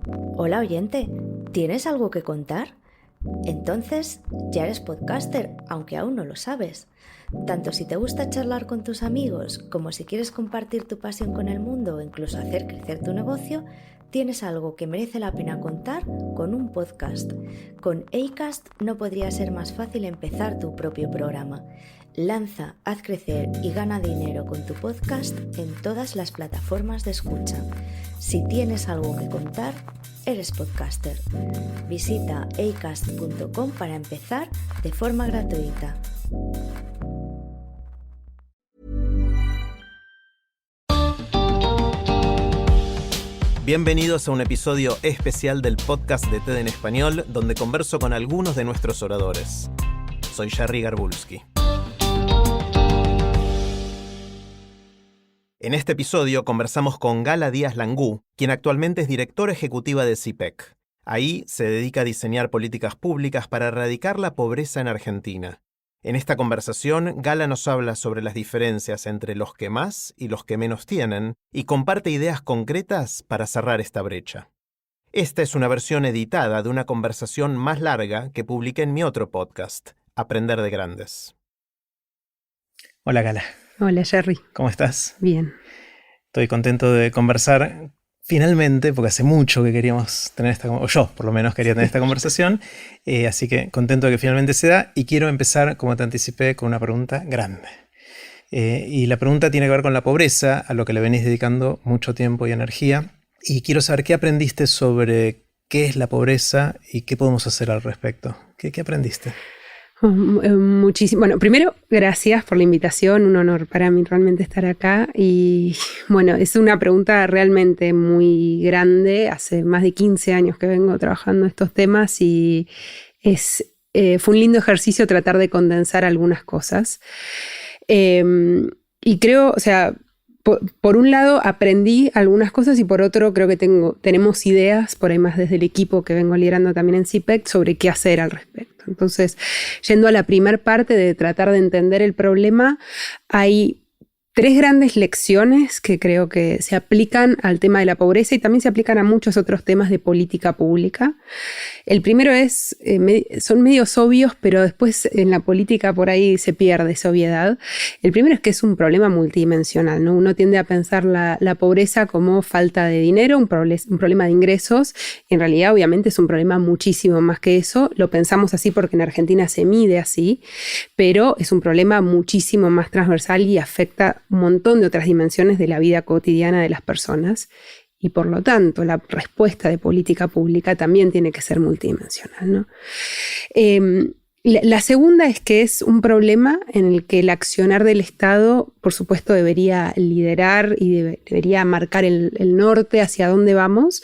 Hola oyente, ¿tienes algo que contar? Entonces ya eres podcaster, aunque aún no lo sabes. Tanto si te gusta charlar con tus amigos como si quieres compartir tu pasión con el mundo o incluso hacer crecer tu negocio, tienes algo que merece la pena contar con un podcast. Con Acast no podría ser más fácil empezar tu propio programa. Lanza, haz crecer y gana dinero con tu podcast en todas las plataformas de escucha. Si tienes algo que contar, eres podcaster. Visita acast.com para empezar de forma gratuita. Bienvenidos a un episodio especial del podcast de TED en Español, donde converso con algunos de nuestros oradores. Soy Jerry Garbulski. En este episodio conversamos con Gala Díaz Langú, quien actualmente es directora ejecutiva de CIPEC. Ahí se dedica a diseñar políticas públicas para erradicar la pobreza en Argentina. En esta conversación, Gala nos habla sobre las diferencias entre los que más y los que menos tienen y comparte ideas concretas para cerrar esta brecha. Esta es una versión editada de una conversación más larga que publiqué en mi otro podcast, Aprender de Grandes. Hola, Gala. Hola, Jerry. ¿Cómo estás? Bien. Estoy contento de conversar finalmente, porque hace mucho que queríamos tener o yo por lo menos quería tener esta conversación, así que contento de que finalmente se da, y quiero empezar, como te anticipé, con una pregunta grande. Y la pregunta tiene que ver con la pobreza, a lo que le venís dedicando mucho tiempo y energía, y quiero saber qué aprendiste sobre qué es la pobreza y qué podemos hacer al respecto. ¿Qué aprendiste? Muchísimo. Bueno, primero, gracias por la invitación, un honor para mí realmente estar acá. Y bueno, es una pregunta realmente muy grande. Hace más de 15 años que vengo trabajando estos temas y fue un lindo ejercicio tratar de condensar algunas cosas. Y creo, o sea, por un lado aprendí algunas cosas y por otro creo que tenemos ideas, por ahí más desde el equipo que vengo liderando también en CIPEC, sobre qué hacer al respecto. Entonces, yendo a la primer parte de tratar de entender el problema, hay 3 grandes lecciones que creo que se aplican al tema de la pobreza y también se aplican a muchos otros temas de política pública. El primero son medios obvios, pero después en la política por ahí se pierde esa obviedad. El primero es que es un problema multidimensional, ¿no? Uno tiende a pensar la pobreza como falta de dinero, un problema de ingresos. En realidad, obviamente, es un problema muchísimo más que eso. Lo pensamos así porque en Argentina se mide así, pero es un problema muchísimo más transversal y afecta un montón de otras dimensiones de la vida cotidiana de las personas y por lo tanto la respuesta de política pública también tiene que ser multidimensional, ¿no? La segunda es que es un problema en el que el accionar del Estado, por supuesto, debería liderar y debería marcar el norte hacia dónde vamos,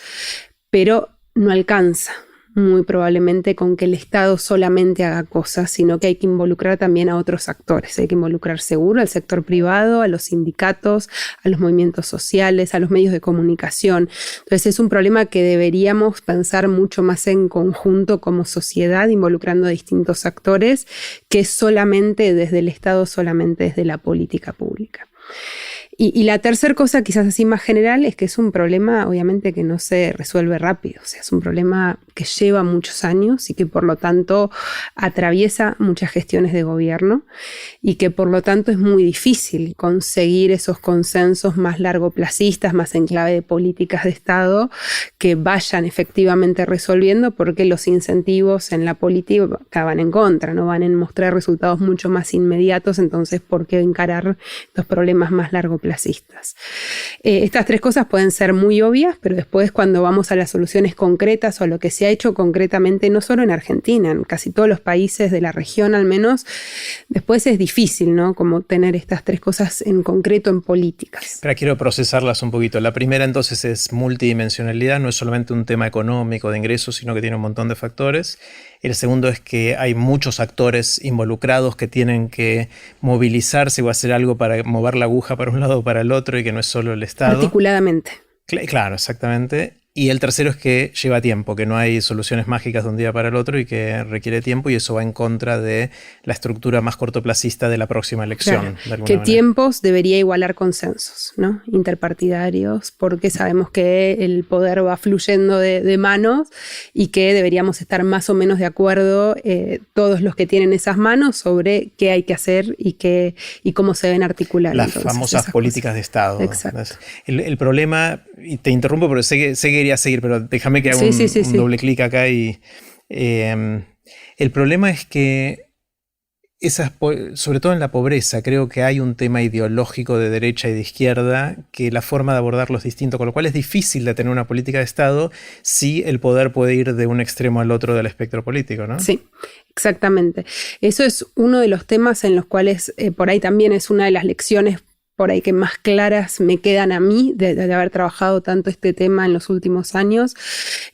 pero no alcanza muy probablemente con que el Estado solamente haga cosas, sino que hay que involucrar también a otros actores. Hay que involucrar seguro al sector privado, a los sindicatos, a los movimientos sociales, a los medios de comunicación. Entonces es un problema que deberíamos pensar mucho más en conjunto como sociedad, involucrando a distintos actores, que solamente desde el Estado, solamente desde la política pública. Y la tercera cosa, quizás así más general, es que es un problema obviamente que no se resuelve rápido. O sea, es un problema que lleva muchos años y que por lo tanto atraviesa muchas gestiones de gobierno y que por lo tanto es muy difícil conseguir esos consensos más largoplacistas, más en clave de políticas de Estado que vayan efectivamente resolviendo, porque los incentivos en la política van en contra, no van a mostrar resultados mucho más inmediatos. Entonces, ¿por qué encarar estos problemas más largoplacistas? Estas 3 cosas pueden ser muy obvias, pero después cuando vamos a las soluciones concretas o a lo que se ha hecho concretamente, no solo en Argentina, en casi todos los países de la región al menos, después es difícil, ¿no? Como tener estas 3 cosas en concreto en políticas. Pero quiero procesarlas un poquito. La primera entonces es multidimensionalidad, no es solamente un tema económico de ingresos, sino que tiene un montón de factores. El segundo es que hay muchos actores involucrados que tienen que movilizarse o hacer algo para mover la aguja para un lado o para el otro y que no es solo el Estado. Articuladamente. Claro, exactamente. Y el tercero es que lleva tiempo, que no hay soluciones mágicas de un día para el otro y que requiere tiempo, y eso va en contra de la estructura más cortoplacista de la próxima elección. Claro, que tiempos debería igualar consensos, ¿no? Interpartidarios, porque sabemos que el poder va fluyendo de manos y que deberíamos estar más o menos de acuerdo todos los que tienen esas manos sobre qué hay que hacer y cómo se deben articular. Las famosas políticas de Estado. Exacto. El problema, y te interrumpo porque sé que quería seguir, pero déjame que haga un doble clic acá. El problema es que sobre todo en la pobreza, creo que hay un tema ideológico de derecha y de izquierda, que la forma de abordarlo es distinto, con lo cual es difícil de tener una política de Estado si el poder puede ir de un extremo al otro del espectro político, ¿no? Sí, exactamente. Eso es uno de los temas en los cuales por ahí también es una de las lecciones por ahí que más claras me quedan a mí de haber trabajado tanto este tema en los últimos años.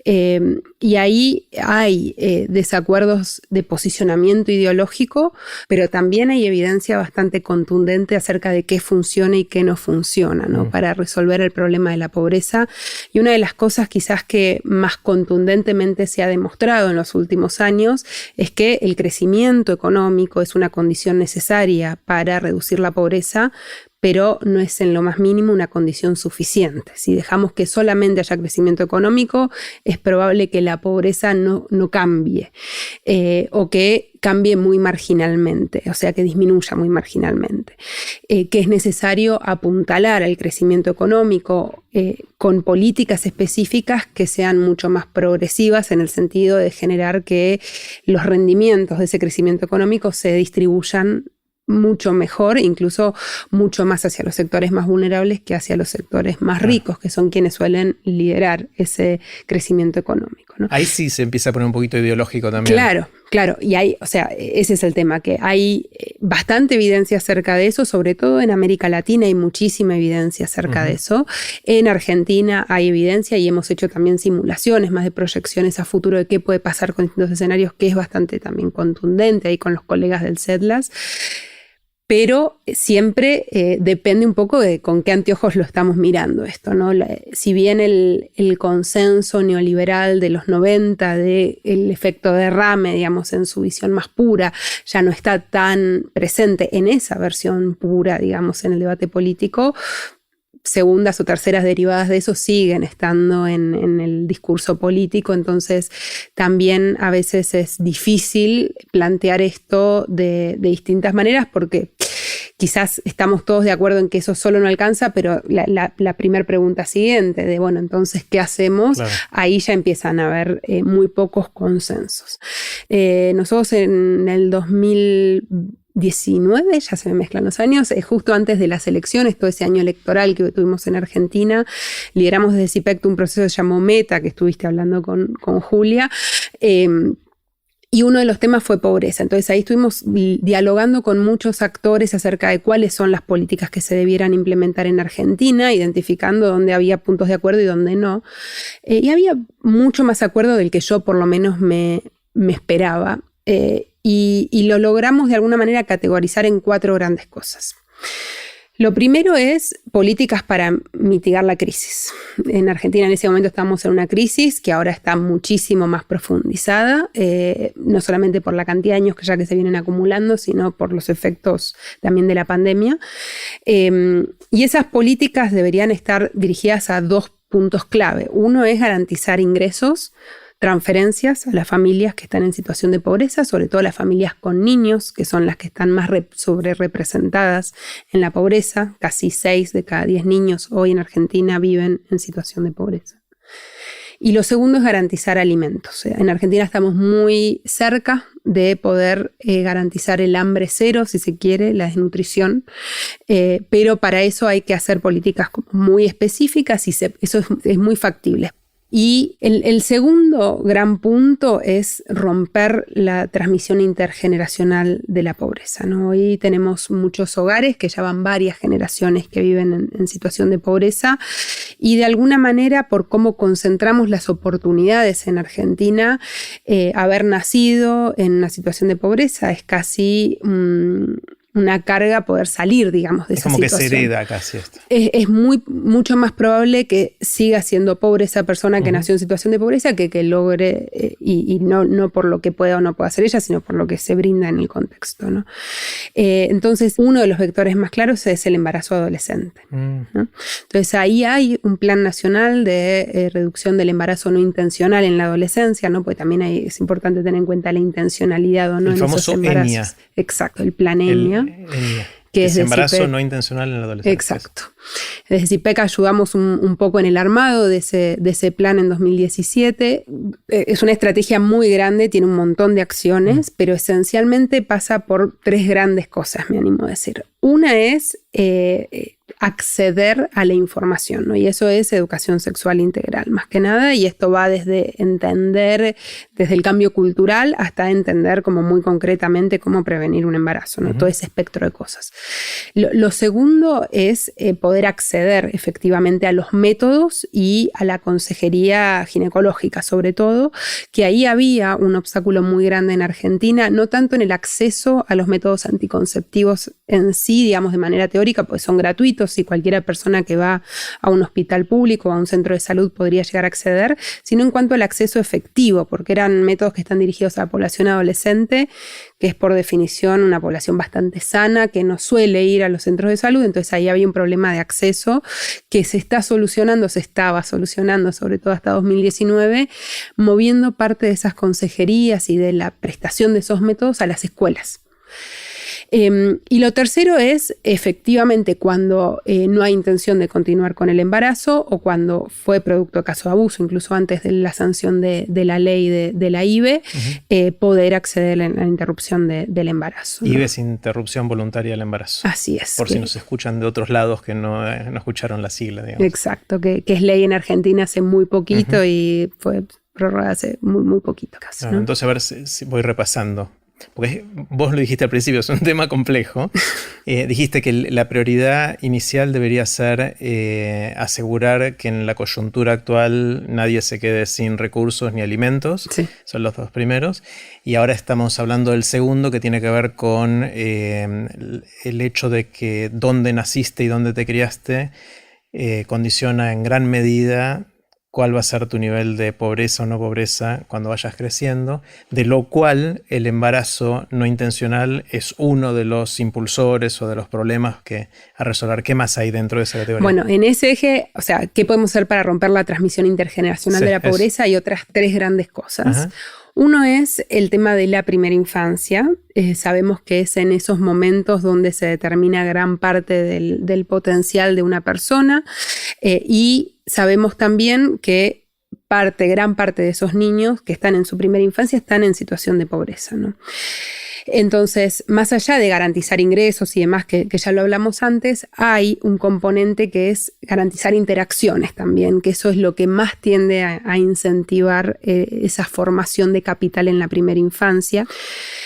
Y ahí hay desacuerdos de posicionamiento ideológico, pero también hay evidencia bastante contundente acerca de qué funciona y qué no funciona, ¿no? Para resolver el problema de la pobreza. Y una de las cosas quizás que más contundentemente se ha demostrado en los últimos años es que el crecimiento económico es una condición necesaria para reducir la pobreza, pero no es en lo más mínimo una condición suficiente. Si dejamos que solamente haya crecimiento económico, es probable que la pobreza no cambie o que cambie muy marginalmente, o sea, que disminuya muy marginalmente. Que es necesario apuntalar al crecimiento económico con políticas específicas que sean mucho más progresivas en el sentido de generar que los rendimientos de ese crecimiento económico se distribuyan mucho mejor, incluso mucho más hacia los sectores más vulnerables que hacia los sectores más ricos, que son quienes suelen liderar ese crecimiento económico, ¿no? Ahí sí se empieza a poner un poquito ideológico también. Claro, y hay, o sea, ese es el tema, que hay bastante evidencia acerca de eso, sobre todo en América Latina hay muchísima evidencia acerca de eso. En Argentina hay evidencia y hemos hecho también simulaciones más de proyecciones a futuro de qué puede pasar con distintos escenarios, que es bastante también contundente ahí con los colegas del CEDLAS. Pero siempre depende un poco de con qué anteojos lo estamos mirando esto, ¿no? Si bien el consenso neoliberal de los 90, del efecto derrame, digamos, en su visión más pura, ya no está tan presente en esa versión pura, digamos, en el debate político, segundas o terceras derivadas de eso siguen estando en el discurso político, entonces también a veces es difícil plantear esto de distintas maneras porque quizás estamos todos de acuerdo en que eso solo no alcanza, pero la primera pregunta siguiente de, bueno, entonces, ¿qué hacemos? Claro. Ahí ya empiezan a haber muy pocos consensos. Nosotros en el 2019, ya se me mezclan los años, justo antes de las elecciones, todo ese año electoral que tuvimos en Argentina, lideramos desde CIPEC un proceso que se llamó Meta, que estuviste hablando con Julia, y uno de los temas fue pobreza. Entonces ahí estuvimos dialogando con muchos actores acerca de cuáles son las políticas que se debieran implementar en Argentina, identificando dónde había puntos de acuerdo y dónde no. Y había mucho más acuerdo del que yo por lo menos me esperaba. Y lo logramos de alguna manera categorizar en 4 grandes cosas. Lo primero es políticas para mitigar la crisis. En Argentina en ese momento estamos en una crisis que ahora está muchísimo más profundizada, no solamente por la cantidad de años que se vienen acumulando, sino por los efectos también de la pandemia. Y esas políticas deberían estar dirigidas a 2 puntos clave. Uno es garantizar ingresos, transferencias a las familias que están en situación de pobreza, sobre todo las familias con niños, que son las que están más sobrerepresentadas en la pobreza. Casi 6 de cada 10 niños hoy en Argentina viven en situación de pobreza. Y lo segundo es garantizar alimentos. En Argentina estamos muy cerca de poder garantizar el hambre cero, si se quiere, la desnutrición, pero para eso hay que hacer políticas muy específicas y eso es muy factible. Y el segundo gran punto es romper la transmisión intergeneracional de la pobreza, ¿no? Hoy tenemos muchos hogares que ya van varias generaciones que viven en situación de pobreza y de alguna manera por cómo concentramos las oportunidades en Argentina, haber nacido en una situación de pobreza es casi una carga poder salir, digamos, de esa situación. Es como que se hereda casi esto. Es mucho más probable que siga siendo pobre esa persona que nació en situación de pobreza que logre, y no por lo que pueda o no pueda hacer ella, sino por lo que se brinda en el contexto, ¿no? Entonces, uno de los vectores más claros es el embarazo adolescente, ¿no? Entonces, ahí hay un plan nacional de reducción del embarazo no intencional en la adolescencia, ¿no? Porque también es importante tener en cuenta la intencionalidad o no en esos embarazos. EMIA. Exacto, el plan EMIA. Que es embarazo CIPEC. No intencional en la adolescencia. Exacto. Desde CIPEC ayudamos un poco en el armado de ese plan en 2017. Es una estrategia muy grande, tiene un montón de acciones, pero esencialmente pasa por 3 grandes cosas, me animo a decir. Una es acceder a la información, ¿no? Y eso es educación sexual integral, más que nada, y esto va desde entender, desde el cambio cultural hasta entender como muy concretamente cómo prevenir un embarazo, ¿no? Todo ese espectro de cosas. Lo segundo es poder acceder efectivamente a los métodos y a la consejería ginecológica, sobre todo, que ahí había un obstáculo muy grande en Argentina, no tanto en el acceso a los métodos anticonceptivos en sí, digamos de manera teórica, pues son gratuitos y cualquier persona que va a un hospital público o a un centro de salud podría llegar a acceder, sino en cuanto al acceso efectivo, porque eran métodos que están dirigidos a la población adolescente, que es por definición una población bastante sana, que no suele ir a los centros de salud, entonces ahí había un problema de acceso que se estaba solucionando, sobre todo hasta 2019, moviendo parte de esas consejerías y de la prestación de esos métodos a las escuelas. Y lo tercero es, efectivamente, cuando no hay intención de continuar con el embarazo o cuando fue producto de caso de abuso, incluso antes de la sanción de la ley de la IVE, poder acceder a la interrupción del embarazo, ¿no? IVE es interrupción voluntaria del embarazo. Así es. Por si nos escuchan de otros lados que no escucharon la sigla, digamos. Exacto, que es ley en Argentina hace muy poquito y fue prorrogada hace muy, muy poquito caso, ¿no? Entonces, a ver si voy repasando. Porque vos lo dijiste al principio, es un tema complejo. Dijiste que la prioridad inicial debería ser asegurar que en la coyuntura actual nadie se quede sin recursos ni alimentos. Sí. Son los 2 primeros. Y ahora estamos hablando del segundo, que tiene que ver con el hecho de que dónde naciste y dónde te criaste condiciona en gran medida cuál va a ser tu nivel de pobreza o no pobreza cuando vayas creciendo, de lo cual el embarazo no intencional es uno de los impulsores o de los problemas a resolver. ¿Qué más hay dentro de esa categoría? Bueno, en ese eje, o sea, ¿qué podemos hacer para romper la transmisión intergeneracional de la pobreza? Hay otras 3 grandes cosas. Ajá. Uno es el tema de la primera infancia. Sabemos que es en esos momentos donde se determina gran parte del potencial de una persona y sabemos también que gran parte de esos niños que están en su primera infancia están en situación de pobreza, ¿no? Entonces, más allá de garantizar ingresos y demás, que ya lo hablamos antes, hay un componente que es garantizar interacciones también, que eso es lo que más tiende a incentivar esa formación de capital en la primera infancia.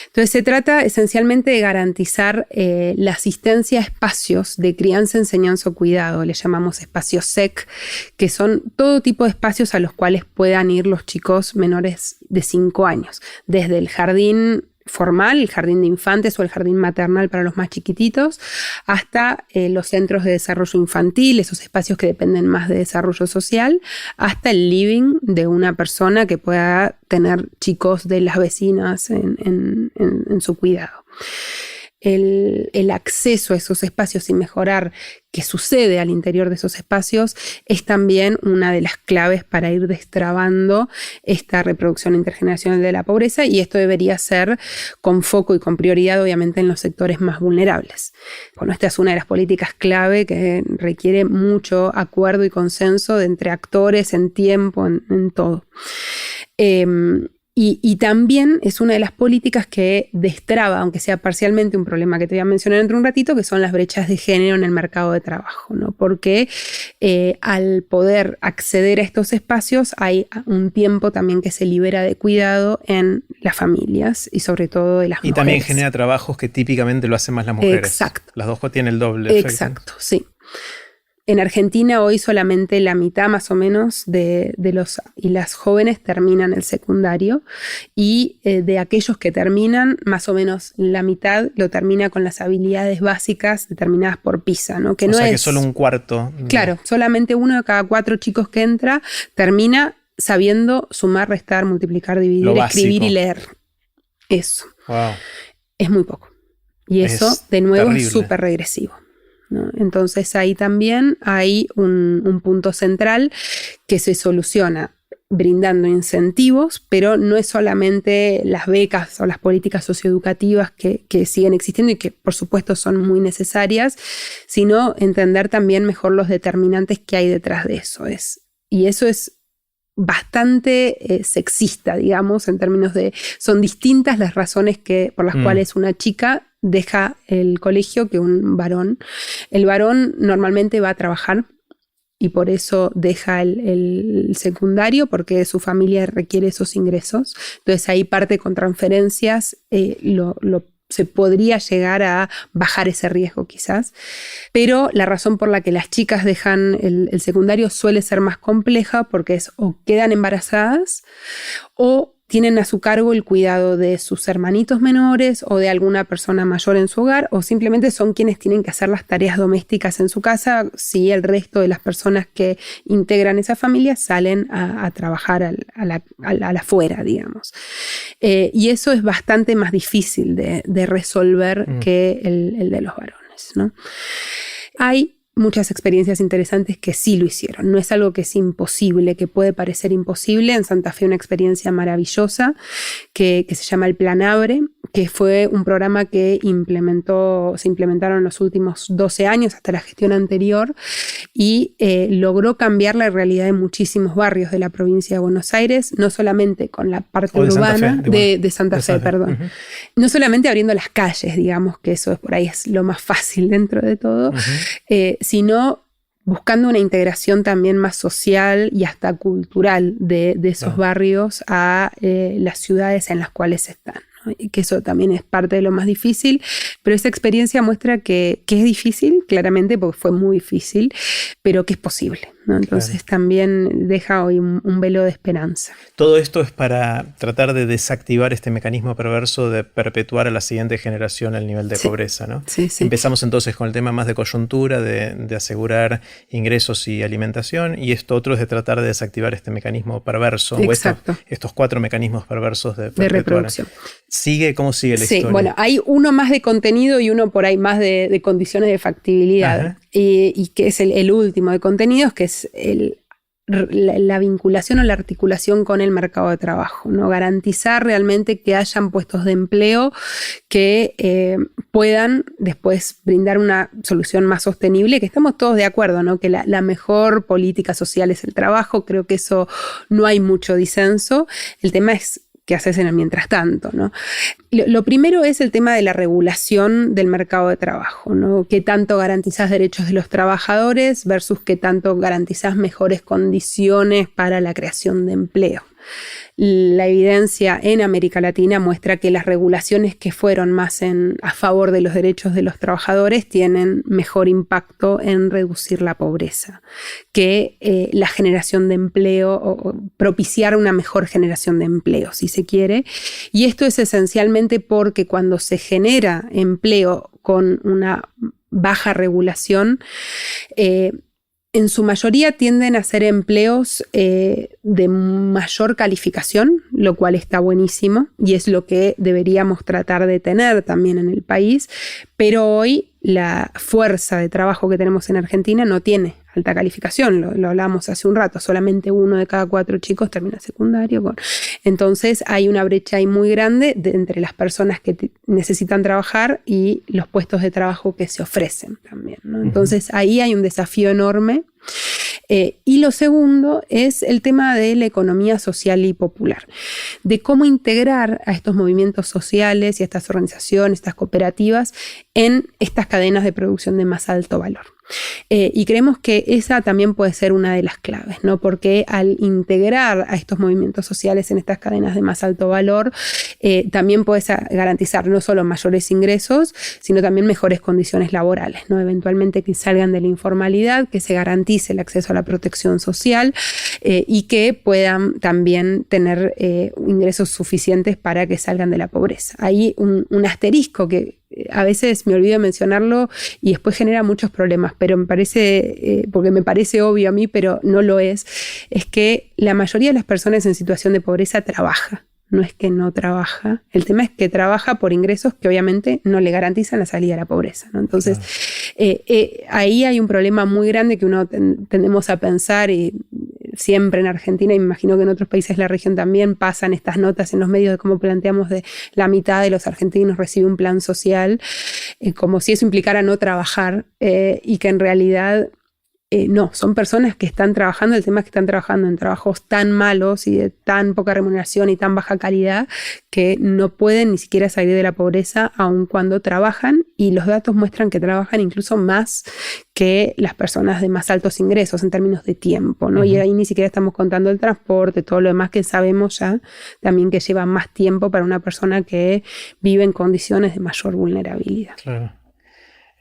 Entonces, se trata esencialmente de garantizar la asistencia a espacios de crianza, enseñanza o cuidado, le llamamos espacios SEC, que son todo tipo de espacios a los cuales puedan ir los chicos menores de 5 años, desde el jardín formal, el jardín de infantes o el jardín maternal para los más chiquititos, hasta los centros de desarrollo infantil, esos espacios que dependen más de desarrollo social, hasta el living de una persona que pueda tener chicos de las vecinas en su cuidado. El acceso a esos espacios y mejorar qué sucede al interior de esos espacios es también una de las claves para ir destrabando esta reproducción intergeneracional de la pobreza, y esto debería ser con foco y con prioridad obviamente en los sectores más vulnerables. Bueno, esta es una de las políticas clave que requiere mucho acuerdo y consenso de entre actores en tiempo, en todo. Y también es una de las políticas que destraba, aunque sea parcialmente, un problema que te voy a mencionar dentro de un ratito, que son las brechas de género en el mercado de trabajo, ¿no? Porque al poder acceder a estos espacios hay un tiempo también que se libera de cuidado en las familias y sobre todo de las mujeres. Y también genera trabajos que típicamente lo hacen más las mujeres. Exacto. Las 2 tienen el doble efecto. Exacto, sí. En Argentina hoy solamente la mitad más o menos de los y las jóvenes terminan el secundario, y de aquellos que terminan, más o menos la mitad lo termina con las habilidades básicas determinadas por PISA, ¿no? O sea que solo un cuarto. Claro, solamente 1 de cada 4 chicos que entra termina sabiendo sumar, restar, multiplicar, dividir, escribir y leer. Eso. Wow. Es muy poco. Y eso, de nuevo, es súper regresivo, ¿no? Entonces ahí también hay un punto central que se soluciona brindando incentivos, pero no es solamente las becas o las políticas socioeducativas que siguen existiendo y que por supuesto son muy necesarias, sino entender también mejor los determinantes que hay detrás de eso. Y eso es bastante sexista, digamos, en términos de, son distintas las razones por las cuales una chica deja el colegio que un varón. El varón normalmente va a trabajar y por eso deja el secundario, porque su familia requiere esos ingresos. Entonces ahí parte con transferencias, se podría llegar a bajar ese riesgo quizás. Pero la razón por la que las chicas dejan el secundario suele ser más compleja, porque es o quedan embarazadas o tienen a su cargo el cuidado de sus hermanitos menores o de alguna persona mayor en su hogar, o simplemente son quienes tienen que hacer las tareas domésticas en su casa si el resto de las personas que integran esa familia salen a trabajar a la afuera, digamos. Y eso es bastante más difícil de resolver que el de los varones, ¿no? Hay muchas experiencias interesantes que sí lo hicieron. No es algo que es imposible, que puede parecer imposible. En Santa Fe una experiencia maravillosa que se llama el Plan Abre, que fue un programa que se implementaron en los últimos 12 años hasta la gestión anterior, y logró cambiar la realidad de muchísimos barrios de la provincia de Buenos Aires, no solamente con la parte urbana de Santa Fe, perdón. Uh-huh. No solamente abriendo las calles, digamos, que eso por ahí es lo más fácil dentro de todo, sino buscando una integración también más social y hasta cultural de esos barrios a las ciudades en las cuales están, ¿no? Y que eso también es parte de lo más difícil, pero esa experiencia muestra que es difícil, claramente, porque fue muy difícil, pero que es posible, ¿no? Entonces también deja hoy un velo de esperanza. Todo esto es para tratar de desactivar este mecanismo perverso de perpetuar a la siguiente generación el nivel de pobreza, ¿no? Sí. Empezamos entonces con el tema más de coyuntura, de asegurar ingresos y alimentación, y esto otro es de tratar de desactivar este mecanismo perverso. Exacto. O estos 4 mecanismos perversos de reproducción. ¿Cómo sigue la historia? Bueno, hay uno más de contenido y uno por ahí más de condiciones de factibilidad. Y que es el último de contenidos, que es la vinculación o la articulación con el mercado de trabajo, ¿no? Garantizar realmente que hayan puestos de empleo que puedan después brindar una solución más sostenible, que estamos todos de acuerdo, ¿no? Que la mejor política social es el trabajo. Creo que eso no hay mucho disenso. El tema es qué haces en el mientras tanto, ¿no? Lo primero es el tema de la regulación del mercado de trabajo, ¿no? ¿Qué tanto garantizás derechos de los trabajadores versus qué tanto garantizás mejores condiciones para la creación de empleo? La evidencia en América Latina muestra que las regulaciones que fueron más a favor de los derechos de los trabajadores tienen mejor impacto en reducir la pobreza que la generación de empleo o propiciar una mejor generación de empleo, si se quiere. Y esto es esencialmente porque cuando se genera empleo con una baja regulación, en su mayoría tienden a ser empleos de mayor calificación, lo cual está buenísimo y es lo que deberíamos tratar de tener también en el país, pero hoy la fuerza de trabajo que tenemos en Argentina no tiene alta calificación, lo hablamos hace un rato, solamente 1 de cada 4 chicos termina secundario. Entonces hay una brecha ahí muy grande entre las personas que necesitan trabajar y los puestos de trabajo que se ofrecen también, ¿no? Entonces ahí hay un desafío enorme. Y lo segundo es el tema de la economía social y popular, de cómo integrar a estos movimientos sociales y a estas organizaciones, estas cooperativas, en estas cadenas de producción de más alto valor. Y creemos que esa también puede ser una de las claves, ¿no? Porque al integrar a estos movimientos sociales en estas cadenas de más alto valor, también puedes garantizar no solo mayores ingresos, sino también mejores condiciones laborales, ¿no? Eventualmente que salgan de la informalidad, que se garantice el acceso a la protección social y que puedan también tener ingresos suficientes para que salgan de la pobreza. Hay un asterisco que a veces me olvido de mencionarlo y después genera muchos problemas, pero me parece, porque me parece obvio a mí, pero no lo es que la mayoría de las personas en situación de pobreza trabaja. No es que no trabaja, el tema es que trabaja por ingresos que obviamente no le garantizan la salida a la pobreza, ¿no? Entonces, ahí hay un problema muy grande que uno tendemos a pensar, y siempre en Argentina, y me imagino que en otros países de la región también pasan estas notas en los medios de cómo planteamos de la mitad de los argentinos recibe un plan social, como si eso implicara no trabajar, y que en realidad no, son personas que están trabajando, el tema es que están trabajando en trabajos tan malos y de tan poca remuneración y tan baja calidad que no pueden ni siquiera salir de la pobreza aun cuando trabajan, y los datos muestran que trabajan incluso más que las personas de más altos ingresos en términos de tiempo, ¿no? Uh-huh. Y ahí ni siquiera estamos contando el transporte, todo lo demás que sabemos ya, también que lleva más tiempo para una persona que vive en condiciones de mayor vulnerabilidad. Claro.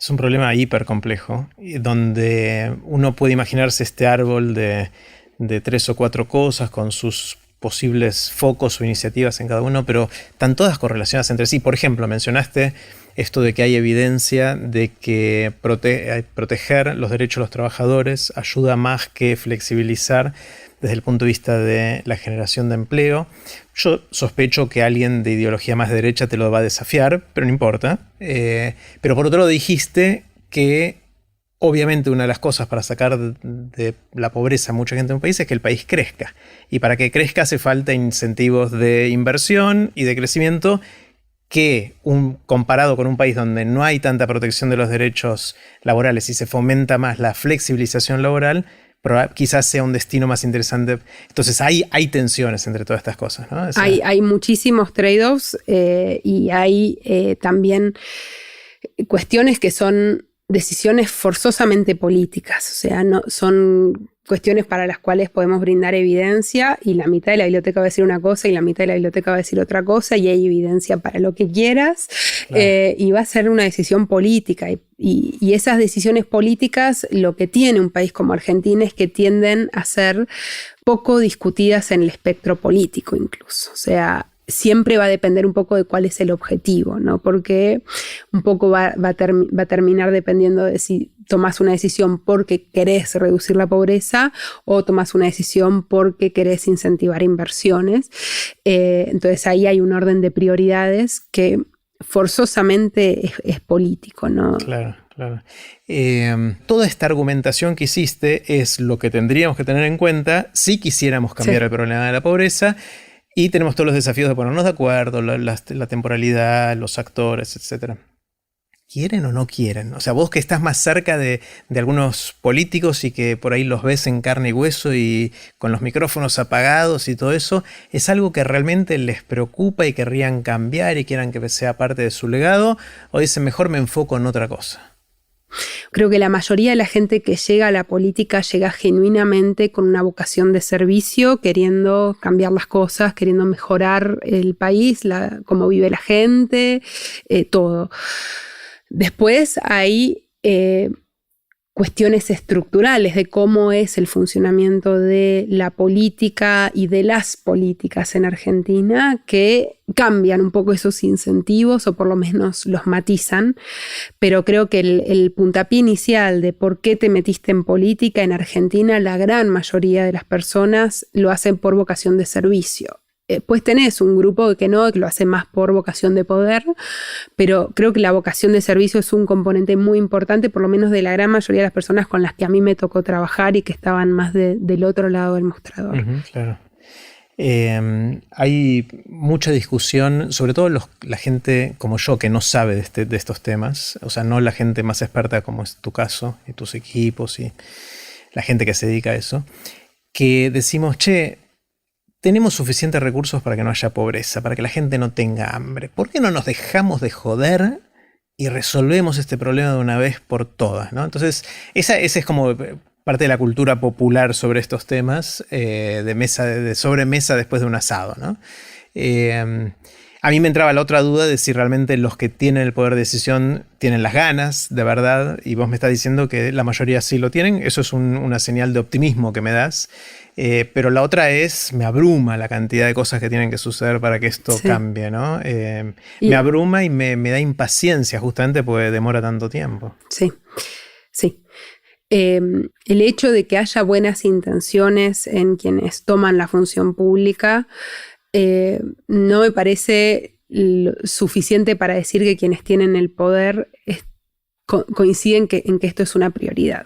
Es un problema hiper complejo, donde uno puede imaginarse este árbol de 3 o 4 cosas con sus posibles focos o iniciativas en cada uno, pero están todas correlacionadas entre sí. Por ejemplo, mencionaste esto de que hay evidencia de que proteger los derechos de los trabajadores ayuda más que flexibilizar desde el punto de vista de la generación de empleo. Yo sospecho que alguien de ideología más de derecha te lo va a desafiar, pero no importa. Pero por otro lado dijiste que obviamente una de las cosas para sacar de la pobreza a mucha gente en un país es que el país crezca. Y para que crezca hace falta incentivos de inversión y de crecimiento que, comparado con un país donde no hay tanta protección de los derechos laborales y se fomenta más la flexibilización laboral, pero quizás sea un destino más interesante. Entonces hay tensiones entre todas estas cosas, ¿no? Hay muchísimos trade-offs y hay también cuestiones que son decisiones forzosamente políticas, o sea, no son cuestiones para las cuales podemos brindar evidencia y la mitad de la biblioteca va a decir una cosa y la mitad de la biblioteca va a decir otra cosa, y hay evidencia para lo que quieras, claro. Y va a ser una decisión política y esas decisiones políticas, lo que tiene un país como Argentina es que tienden a ser poco discutidas en el espectro político incluso, o sea, siempre va a depender un poco de cuál es el objetivo, ¿no? Porque un poco va a terminar dependiendo de si tomás una decisión porque querés reducir la pobreza o tomás una decisión porque querés incentivar inversiones. Entonces ahí hay un orden de prioridades que forzosamente es político, ¿no? Claro. Claro. Toda esta argumentación que hiciste es lo que tendríamos que tener en cuenta si quisiéramos cambiar el problema de la pobreza. Y tenemos todos los desafíos de ponernos de acuerdo, la temporalidad, los actores, etc. ¿Quieren o no quieren? O sea, vos que estás más cerca de algunos políticos y que por ahí los ves en carne y hueso y con los micrófonos apagados y todo eso, ¿es algo que realmente les preocupa y querrían cambiar y quieran que sea parte de su legado? ¿O dicen mejor me enfoco en otra cosa? Creo que la mayoría de la gente que llega a la política llega genuinamente con una vocación de servicio, queriendo cambiar las cosas, queriendo mejorar el país, cómo vive la gente, todo. Después hay cuestiones estructurales de cómo es el funcionamiento de la política y de las políticas en Argentina que cambian un poco esos incentivos o por lo menos los matizan, pero creo que el puntapié inicial de por qué te metiste en política en Argentina, la gran mayoría de las personas lo hacen por vocación de servicio. Pues tenés un grupo que lo hace más por vocación de poder, pero creo que la vocación de servicio es un componente muy importante, por lo menos de la gran mayoría de las personas con las que a mí me tocó trabajar y que estaban más del otro lado del mostrador. Uh-huh, claro. Hay mucha discusión, sobre todo la gente como yo que no sabe de estos temas, o sea, no la gente más experta como es tu caso y tus equipos y la gente que se dedica a eso, que decimos, tenemos suficientes recursos para que no haya pobreza, para que la gente no tenga hambre. ¿Por qué no nos dejamos de joder y resolvemos este problema de una vez por todas, ¿no? Entonces, esa es como parte de la cultura popular sobre estos temas, de sobremesa después de un asado, ¿no? A mí me entraba la otra duda de si realmente los que tienen el poder de decisión tienen las ganas, de verdad, y vos me estás diciendo que la mayoría sí lo tienen. Eso es una señal de optimismo que me das. Pero la otra me abruma la cantidad de cosas que tienen que suceder para que esto cambie, ¿no? Me abruma y me da impaciencia justamente porque demora tanto tiempo. Sí, sí. El hecho de que haya buenas intenciones en quienes toman la función pública no me parece suficiente para decir que quienes tienen el poder coinciden en que esto es una prioridad.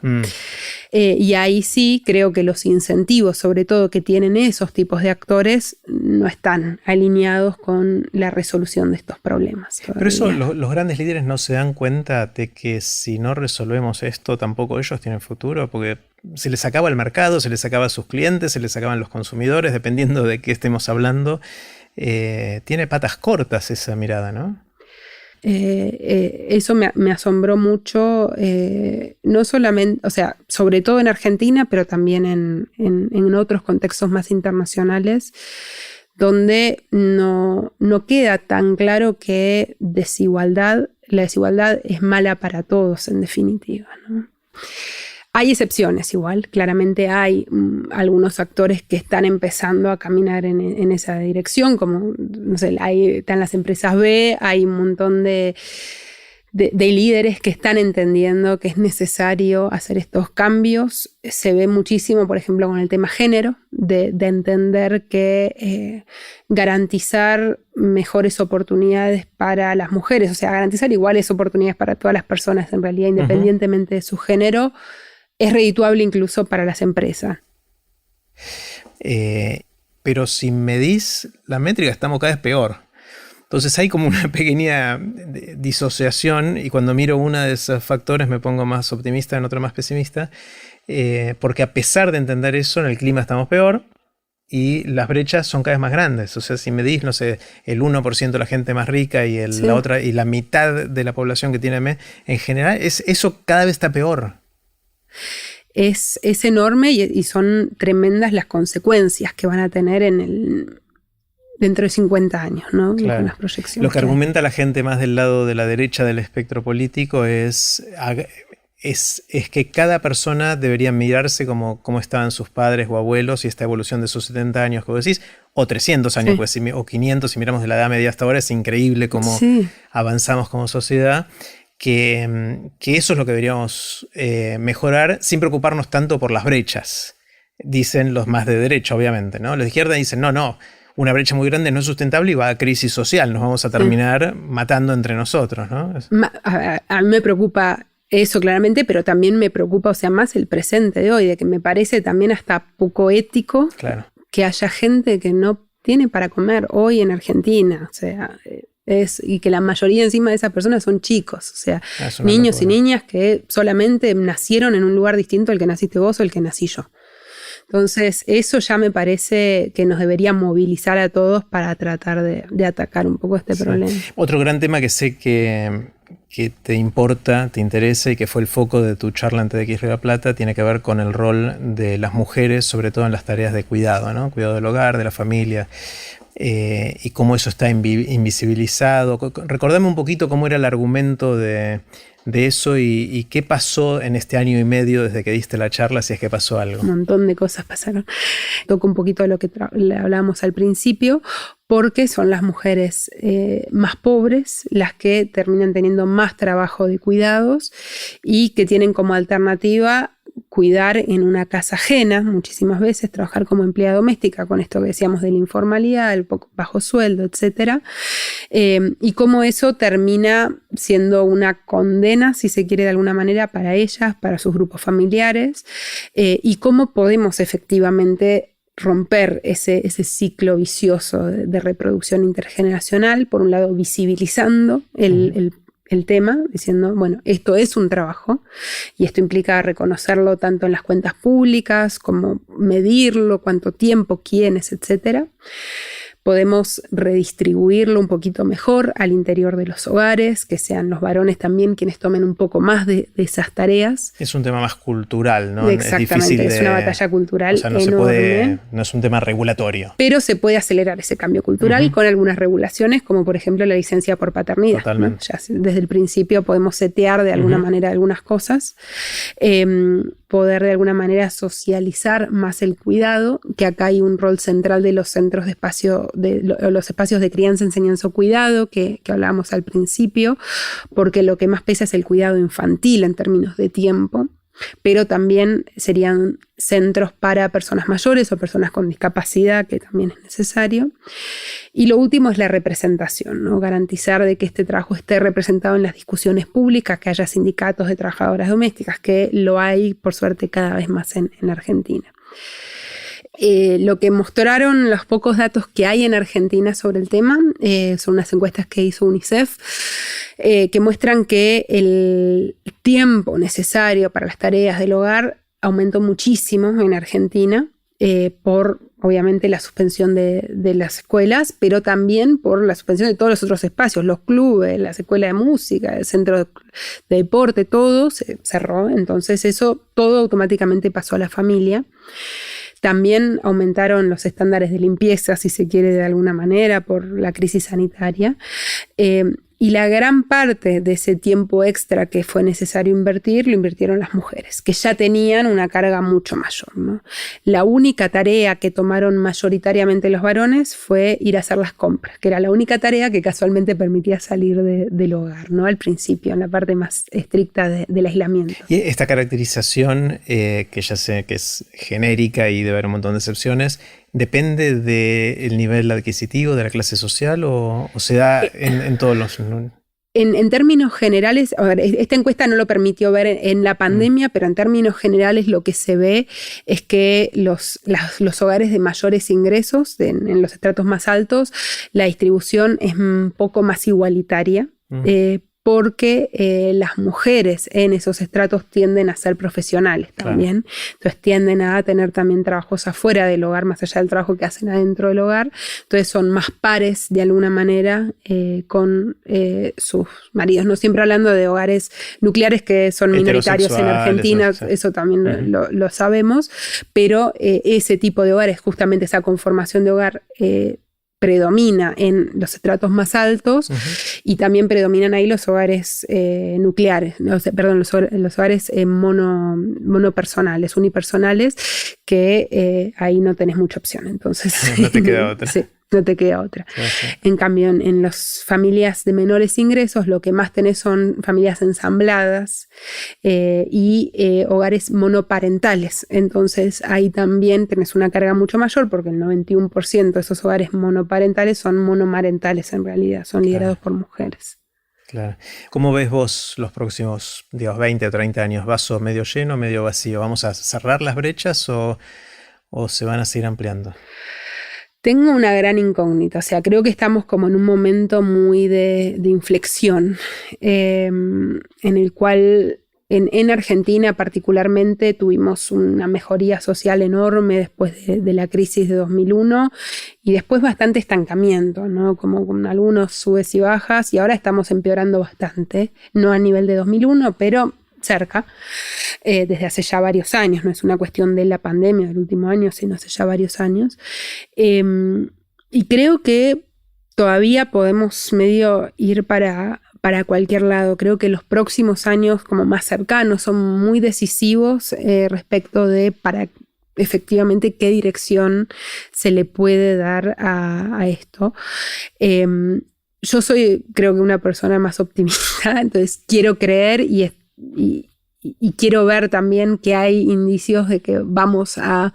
Y ahí sí creo que los incentivos, sobre todo que tienen esos tipos de actores, no están alineados con la resolución de estos problemas todavía. Pero eso los grandes líderes no se dan cuenta de que si no resolvemos esto, tampoco ellos tienen futuro, porque se les acaba el mercado, se les acaba sus clientes, se les acaban los consumidores, dependiendo de qué estemos hablando. Tiene patas cortas esa mirada, ¿no? Eso me asombró mucho, no solamente, o sea, sobre todo en Argentina, pero también en otros contextos más internacionales, donde no queda tan claro que la desigualdad es mala para todos, en definitiva, ¿no? Hay excepciones igual, claramente hay algunos actores que están empezando a caminar en esa dirección, como, no sé, están las empresas B, hay un montón de líderes que están entendiendo que es necesario hacer estos cambios. Se ve muchísimo, por ejemplo, con el tema género, de entender que garantizar mejores oportunidades para las mujeres, o sea, garantizar iguales oportunidades para todas las personas, en realidad, independientemente de su género, es redituable incluso para las empresas. Pero si medís la métrica, estamos cada vez peor. Entonces hay como una pequeña disociación, y cuando miro uno de esos factores me pongo más optimista, en otro más pesimista, porque a pesar de entender eso, en el clima estamos peor y las brechas son cada vez más grandes. O sea, si medís, no sé, el 1% de la gente más rica y la otra, y la mitad de la población que tiene, en general, eso cada vez está peor. Es enorme y son tremendas las consecuencias que van a tener dentro de 50 años, ¿no? Claro. Con las proyecciones. Lo que argumenta la gente más del lado de la derecha del espectro político es que cada persona debería mirarse como estaban sus padres o abuelos, y esta evolución de esos 70 años que vos decís, o 300 años, pues, o 500, si miramos de la Edad Media hasta ahora, es increíble cómo avanzamos como sociedad. Que eso es lo que deberíamos mejorar sin preocuparnos tanto por las brechas, dicen los más de derecha, obviamente, ¿no? Los de izquierda dicen, no, una brecha muy grande no es sustentable y va a crisis social, nos vamos a terminar matando entre nosotros, ¿no? A mí me preocupa eso claramente, pero también me preocupa, o sea, más el presente de hoy, de que me parece también hasta poco ético que haya gente que no tiene para comer hoy en Argentina, o sea... y que la mayoría encima de esas personas son chicos, o sea, niños y niñas que solamente nacieron en un lugar distinto al que naciste vos o el que nací yo. Entonces, eso ya me parece que nos debería movilizar a todos para tratar de atacar un poco este problema. Otro gran tema que sé que te importa, te interesa y que fue el foco de tu charla en TEDx Río de la Plata tiene que ver con el rol de las mujeres, sobre todo en las tareas de cuidado, ¿no? Cuidado del hogar, de la familia. Y cómo eso está invisibilizado. Recordame un poquito cómo era el argumento de eso y qué pasó en este año y medio desde que diste la charla, si es que pasó algo. Un montón de cosas pasaron. Toco un poquito de lo que hablábamos al principio, porque son las mujeres más pobres las que terminan teniendo más trabajo de cuidados y que tienen como alternativa cuidar en una casa ajena, muchísimas veces trabajar como empleada doméstica, con esto que decíamos de la informalidad, el poco bajo sueldo, etc. Y cómo eso termina siendo una condena, si se quiere de alguna manera, para ellas, para sus grupos familiares, y cómo podemos efectivamente romper ese ciclo vicioso de reproducción intergeneracional, por un lado visibilizando el tema, diciendo, bueno, esto es un trabajo y esto implica reconocerlo tanto en las cuentas públicas como medirlo, cuánto tiempo, quiénes, etc. podemos redistribuirlo un poquito mejor al interior de los hogares, que sean los varones también quienes tomen un poco más de esas tareas. Es un tema más cultural, ¿no? Exactamente, es una batalla cultural, o sea, no enorme. No es un tema regulatorio. Pero se puede acelerar ese cambio cultural con algunas regulaciones, como por ejemplo la licencia por paternidad. Totalmente. ¿No? Ya desde el principio podemos setear de alguna manera algunas cosas, poder de alguna manera socializar más el cuidado, que acá hay un rol central de los centros de espacio, los espacios de crianza, enseñanza o cuidado, que hablábamos al principio, porque lo que más pesa es el cuidado infantil en términos de tiempo, pero también serían centros para personas mayores o personas con discapacidad, que también es necesario. Y lo último es la representación, ¿no? Garantizar de que este trabajo esté representado en las discusiones públicas, que haya sindicatos de trabajadoras domésticas, que lo hay, por suerte, cada vez más en Argentina. Lo que mostraron los pocos datos que hay en Argentina sobre el tema son unas encuestas que hizo UNICEF, que muestran que el tiempo necesario para las tareas del hogar aumentó muchísimo en Argentina por, obviamente, la suspensión de las escuelas, pero también por la suspensión de todos los otros espacios, los clubes, las escuelas de música, el centro de deporte, todo se cerró. Entonces eso todo automáticamente pasó a la familia. También aumentaron los estándares de limpieza, si se quiere de alguna manera, por la crisis sanitaria. Y la gran parte de ese tiempo extra que fue necesario invertir, lo invirtieron las mujeres, que ya tenían una carga mucho mayor, ¿no? La única tarea que tomaron mayoritariamente los varones fue ir a hacer las compras, que era la única tarea que casualmente permitía salir del hogar, ¿no? Al principio, en la parte más estricta del aislamiento. Y esta caracterización, que ya sé que es genérica y debe haber un montón de excepciones, ¿depende del nivel adquisitivo de la clase social o se da en todos los...? En términos generales, a ver, esta encuesta no lo permitió ver en la pandemia, pero en términos generales lo que se ve es que los hogares de mayores ingresos, en los estratos más altos, la distribución es un poco más igualitaria. Porque las mujeres en esos estratos tienden a ser profesionales también. Claro. Entonces tienden a tener también trabajos afuera del hogar, más allá del trabajo que hacen adentro del hogar. Entonces son más pares de alguna manera con sus maridos. No siempre hablando de hogares nucleares que son minoritarios en Argentina, eso también lo sabemos, pero ese tipo de hogares, justamente esa conformación de hogar, predomina en los estratos más altos y también predominan ahí los hogares nucleares, los hogares monopersonales, unipersonales, que ahí no tenés mucha opción. Entonces, no te queda otra. Sí, no te queda otra. Sí. En cambio, en las familias de menores ingresos, lo que más tenés son familias ensambladas y hogares monoparentales. Entonces, ahí también tenés una carga mucho mayor porque el 91% de esos hogares monoparentales son monomarentales en realidad, son liderados por mujeres. Claro. ¿Cómo ves vos los próximos, 20 o 30 años? ¿Vaso medio lleno, medio vacío? ¿Vamos a cerrar las brechas o se van a seguir ampliando? Tengo una gran incógnita, o sea, creo que estamos como en un momento muy de inflexión, en el cual en Argentina particularmente tuvimos una mejoría social enorme después de la crisis de 2001 y después bastante estancamiento, ¿no? Como con algunos subes y bajas, y ahora estamos empeorando bastante, no a nivel de 2001, pero cerca, desde hace ya varios años. No es una cuestión de la pandemia del último año, sino hace ya varios años. Y creo que todavía podemos medio ir para cualquier lado. Creo que los próximos años como más cercanos son muy decisivos respecto de para efectivamente qué dirección se le puede dar a esto. Yo soy, creo que, una persona más optimista, entonces quiero creer y quiero ver también que hay indicios de que vamos a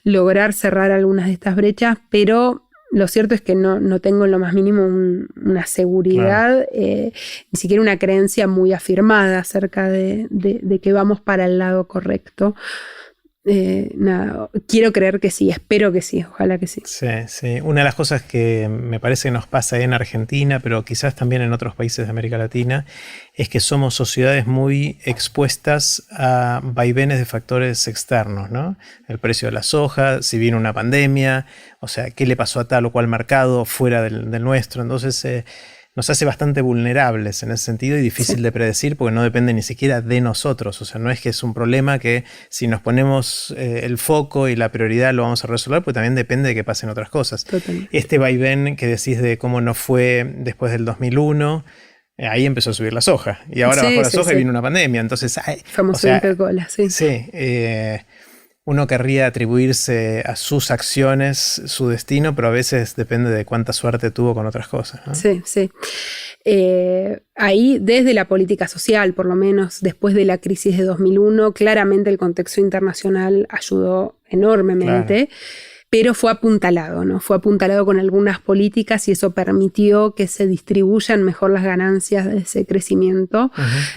lograr cerrar algunas de estas brechas, pero lo cierto es que no tengo en lo más mínimo una seguridad, ni siquiera una creencia muy afirmada acerca de que vamos para el lado correcto. Nada, quiero creer que sí, espero que sí, ojalá que sí. Sí, sí. Una de las cosas que me parece que nos pasa en Argentina, pero quizás también en otros países de América Latina, es que somos sociedades muy expuestas a vaivenes de factores externos, ¿no? El precio de la soja, si viene una pandemia, o sea, qué le pasó a tal o cual mercado fuera del nuestro. Entonces, nos hace bastante vulnerables en ese sentido y difícil de predecir porque no depende ni siquiera de nosotros. O sea, no es que es un problema que si nos ponemos el foco y la prioridad lo vamos a resolver, pues también depende de que pasen otras cosas. Totalmente. Este vaivén que decís de cómo no fue después del 2001, ahí empezó a subir la soja. Y ahora bajó la soja y vino una pandemia. Entonces, famoso Coca-Cola, sí. Sí, uno querría atribuirse a sus acciones su destino, pero a veces depende de cuánta suerte tuvo con otras cosas, ¿no? Sí, sí. Ahí, desde la política social, por lo menos después de la crisis de 2001, claramente el contexto internacional ayudó enormemente. Claro. Pero fue apuntalado, ¿no? Fue apuntalado con algunas políticas y eso permitió que se distribuyan mejor las ganancias de ese crecimiento,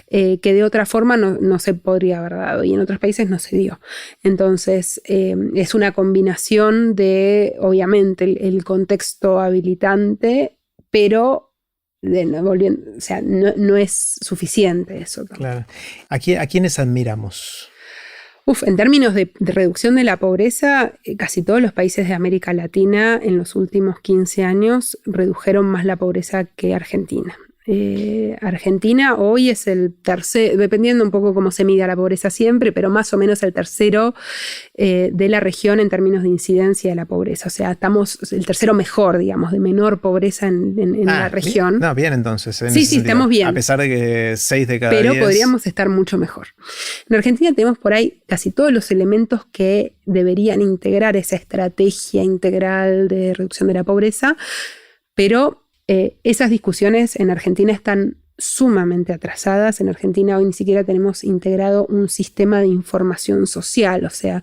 que de otra forma no se podría haber dado y en otros países no se dio. Entonces, es una combinación de, obviamente, el contexto habilitante, pero o sea, no es suficiente eso. Claro. ¿A quiénes admiramos? En términos de reducción de la pobreza, casi todos los países de América Latina en los últimos 15 años redujeron más la pobreza que Argentina. Argentina hoy es el tercero, dependiendo un poco cómo se mida la pobreza siempre, pero más o menos el tercero de la región en términos de incidencia de la pobreza. O sea, estamos el tercero mejor, digamos, de menor pobreza en la región. Bien. No, bien entonces. Sí, estamos bien. A pesar de que 6 de cada 10... Pero podríamos estar mucho mejor. En Argentina tenemos por ahí casi todos los elementos que deberían integrar esa estrategia integral de reducción de la pobreza, pero esas discusiones en Argentina están sumamente atrasadas. En Argentina hoy ni siquiera tenemos integrado un sistema de información social, o sea,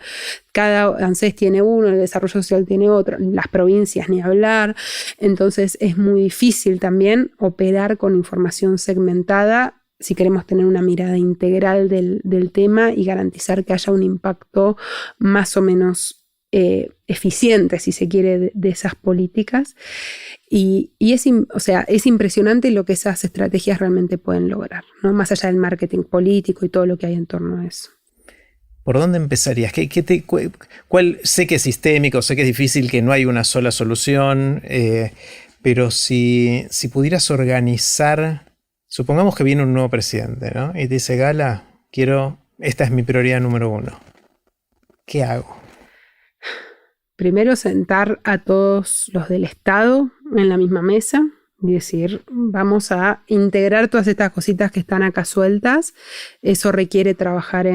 cada ANSES tiene uno, el desarrollo social tiene otro, las provincias ni hablar, entonces es muy difícil también operar con información segmentada si queremos tener una mirada integral del tema y garantizar que haya un impacto más o menos eficiente, si se quiere, de esas políticas. Y es impresionante lo que esas estrategias realmente pueden lograr, ¿no? Más allá del marketing político y todo lo que hay en torno a eso. ¿Por dónde empezarías? Sé que es sistémico, sé que es difícil, que no hay una sola solución, pero si pudieras organizar, supongamos que viene un nuevo presidente, ¿no? Y te dice, Gala, esta es mi prioridad número 1. ¿Qué hago? Primero, sentar a todos los del Estado en la misma mesa y decir, vamos a integrar todas estas cositas que están acá sueltas. Eso requiere trabajar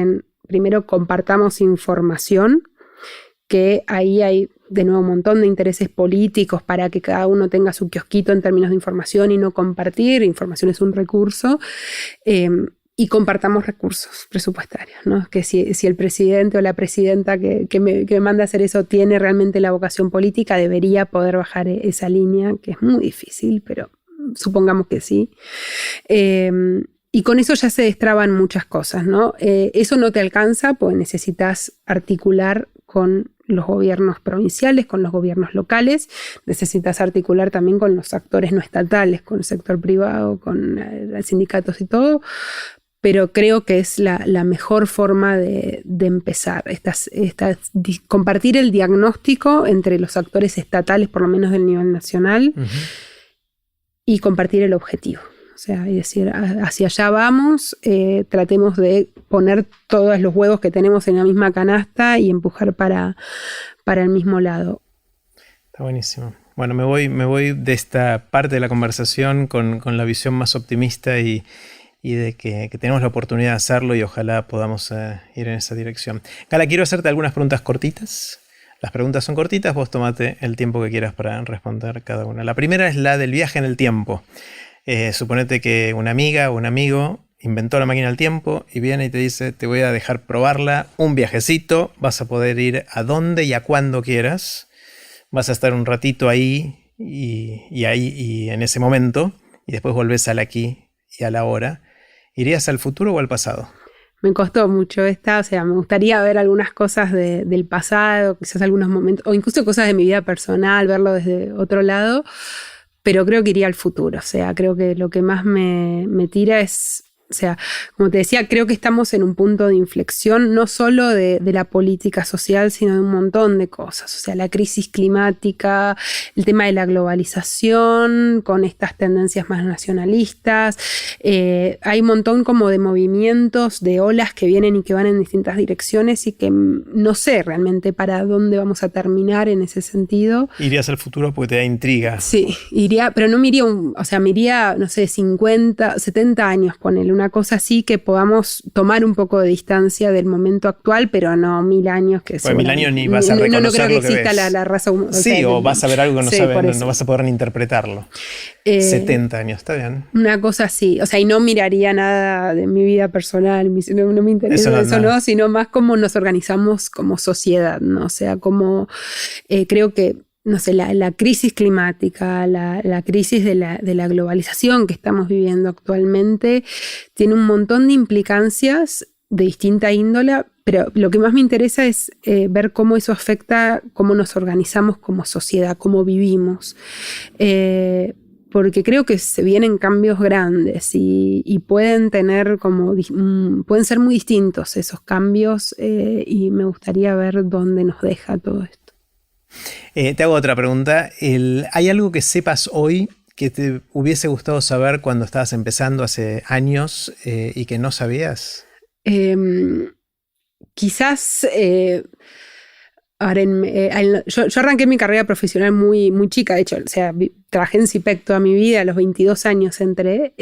primero, compartamos información, que ahí hay de nuevo un montón de intereses políticos para que cada uno tenga su kiosquito en términos de información y no compartir. Información es un recurso. Y compartamos recursos presupuestarios, ¿no? Que si el presidente o la presidenta que me manda a hacer eso tiene realmente la vocación política, debería poder bajar esa línea, que es muy difícil, pero supongamos que sí. Y con eso ya se destraban muchas cosas, ¿no? Eso no te alcanza, pues necesitas articular con los gobiernos provinciales, con los gobiernos locales, necesitas articular también con los actores no estatales, con el sector privado, con sindicatos y todo. Pero creo que es la mejor forma de empezar. Compartir el diagnóstico entre los actores estatales, por lo menos del nivel nacional, y compartir el objetivo. O sea, es decir, hacia allá vamos, tratemos de poner todos los huevos que tenemos en la misma canasta y empujar para el mismo lado. Está buenísimo. Bueno, me voy de esta parte de la conversación con la visión más optimista y de que tenemos la oportunidad de hacerlo y ojalá podamos ir en esa dirección. Gala, quiero hacerte algunas preguntas cortitas. Las preguntas son cortitas, vos tomate el tiempo que quieras para responder cada una. La primera es la del viaje en el tiempo. Suponete que una amiga o un amigo inventó la máquina del tiempo y viene y te dice, te voy a dejar probarla, un viajecito, vas a poder ir a donde y a cuando quieras, vas a estar un ratito ahí y en ese momento y después volvés al aquí y a la hora. ¿Irías al futuro o al pasado? Me costó mucho esta, o sea, me gustaría ver algunas cosas del pasado, quizás algunos momentos, o incluso cosas de mi vida personal, verlo desde otro lado, pero creo que iría al futuro, o sea, creo que lo que más me tira es, o sea, como te decía, creo que estamos en un punto de inflexión, no solo de la política social, sino de un montón de cosas. O sea, la crisis climática, el tema de la globalización, con estas tendencias más nacionalistas. Hay un montón como de movimientos, de olas que vienen y que van en distintas direcciones y que no sé realmente para dónde vamos a terminar en ese sentido. Irías al futuro porque te da intriga. Sí, iría, pero no me iría, me iría, no sé, 50, 70 años, ponele, una cosa así, que podamos tomar un poco de distancia del momento actual, pero no 1000 años. Que pues 1000 años ni vas a reconocer no creo que lo que exista ves. la raza humana. Sí, o vas a ver algo que no sí, sabes, no vas a poder ni interpretarlo. 70 años, está bien. Una cosa así, o sea, y no miraría nada de mi vida personal, no me interesa eso no, sino más cómo nos organizamos como sociedad, ¿no? O sea, cómo creo que no sé, la crisis climática, la crisis de la globalización que estamos viviendo actualmente tiene un montón de implicancias de distinta índole, pero lo que más me interesa es ver cómo eso afecta cómo nos organizamos como sociedad, cómo vivimos. Porque creo que se vienen cambios grandes y pueden tener pueden ser muy distintos esos cambios y me gustaría ver dónde nos deja todo esto. Te hago otra pregunta. ¿Hay algo que sepas hoy que te hubiese gustado saber cuando estabas empezando hace años y que no sabías? Quizás... yo arranqué mi carrera profesional muy, muy chica, de hecho, o sea, trabajé en CIPEC toda mi vida, a los 22 años entré,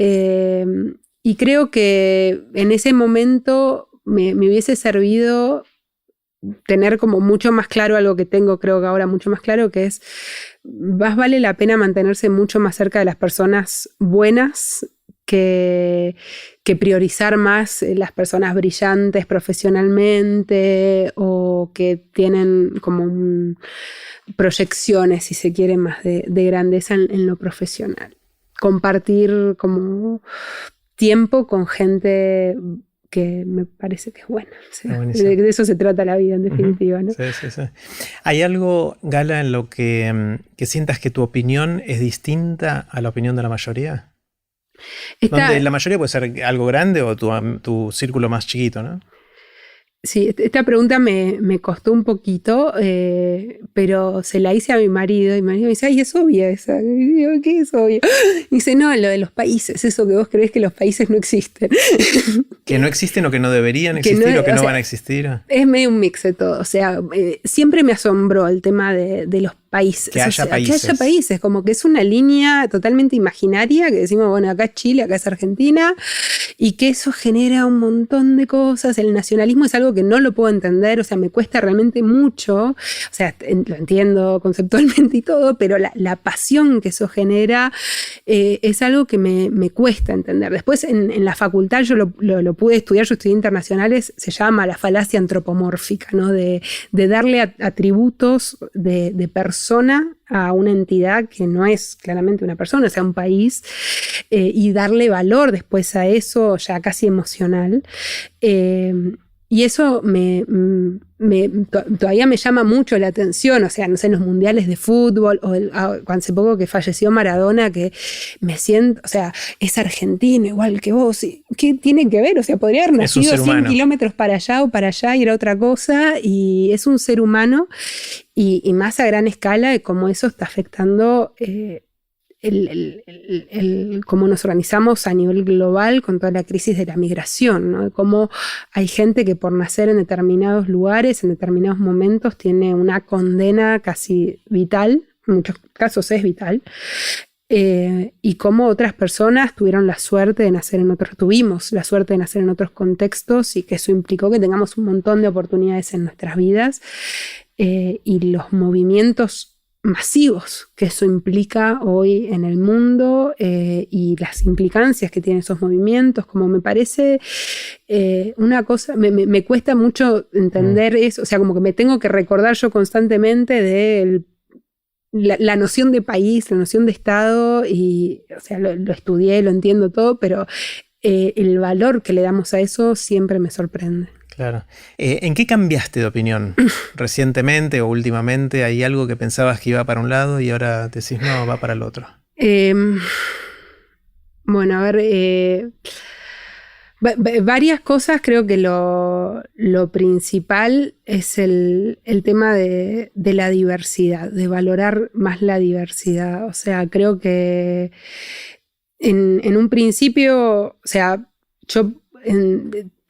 y creo que en ese momento me hubiese servido tener como mucho más claro algo que tengo, creo que ahora mucho más claro, que es, más vale la pena mantenerse mucho más cerca de las personas buenas que priorizar más las personas brillantes profesionalmente o que tienen como proyecciones, si se quiere, más de grandeza en lo profesional. Compartir como tiempo con gente que me parece que es buena. O sea, de eso se trata la vida, en definitiva, ¿no? Sí. ¿Hay algo, Gala, en lo que sientas que tu opinión es distinta a la opinión de la mayoría? Donde la mayoría puede ser algo grande o tu círculo más chiquito, ¿no? Sí, esta pregunta me costó un poquito, pero se la hice a mi marido y mi marido me dice, ay, es obvia esa. Y digo, ¿qué es obvia? Y dice, no, lo de los países, eso que vos creés que los países no existen. ¿Que no existen o que no deberían existir o que no van a existir? Es medio un mix de todo, o sea, siempre me asombró el tema de los países. Que haya países. Que haya países, como que es una línea totalmente imaginaria que decimos, bueno, acá es Chile, acá es Argentina, y que eso genera un montón de cosas. El nacionalismo es algo que no lo puedo entender, o sea, me cuesta realmente mucho, o sea, lo entiendo conceptualmente y todo, pero la pasión que eso genera es algo que me cuesta entender. Después en la facultad yo lo pude estudiar, yo estudié internacionales, se llama la falacia antropomórfica, ¿no? De darle atributos de persona a una entidad que no es claramente una persona, o sea, un país, y darle valor después a eso ya casi emocional. Y eso todavía me llama mucho la atención, o sea, no sé, en los mundiales de fútbol, o hace poco que falleció Maradona, que me siento, o sea, es argentino igual que vos, ¿qué tiene que ver? O sea, podría haber nacido 100 kilómetros para allá o para allá y era otra cosa, y es un ser humano, y más a gran escala de cómo eso está afectando cómo nos organizamos a nivel global con toda la crisis de la migración, ¿no? De cómo hay gente que por nacer en determinados lugares, en determinados momentos, tiene una condena casi vital, en muchos casos es vital, y cómo otras personas tuvimos la suerte de nacer en otros contextos y que eso implicó que tengamos un montón de oportunidades en nuestras vidas, y los movimientos masivos que eso implica hoy en el mundo, y las implicancias que tienen esos movimientos, como me parece una cosa, me cuesta mucho entender eso, o sea, como que me tengo que recordar yo constantemente de la noción de país, la noción de Estado, y o sea, lo estudié, lo entiendo todo, pero el valor que le damos a eso siempre me sorprende. Claro. ¿En qué cambiaste de opinión recientemente o últimamente? ¿Hay algo que pensabas que iba para un lado y ahora decís no, va para el otro? Bueno, a ver, varias cosas. Creo que lo principal es el tema de la diversidad, de valorar más la diversidad. O sea, creo que en un principio, o sea, yo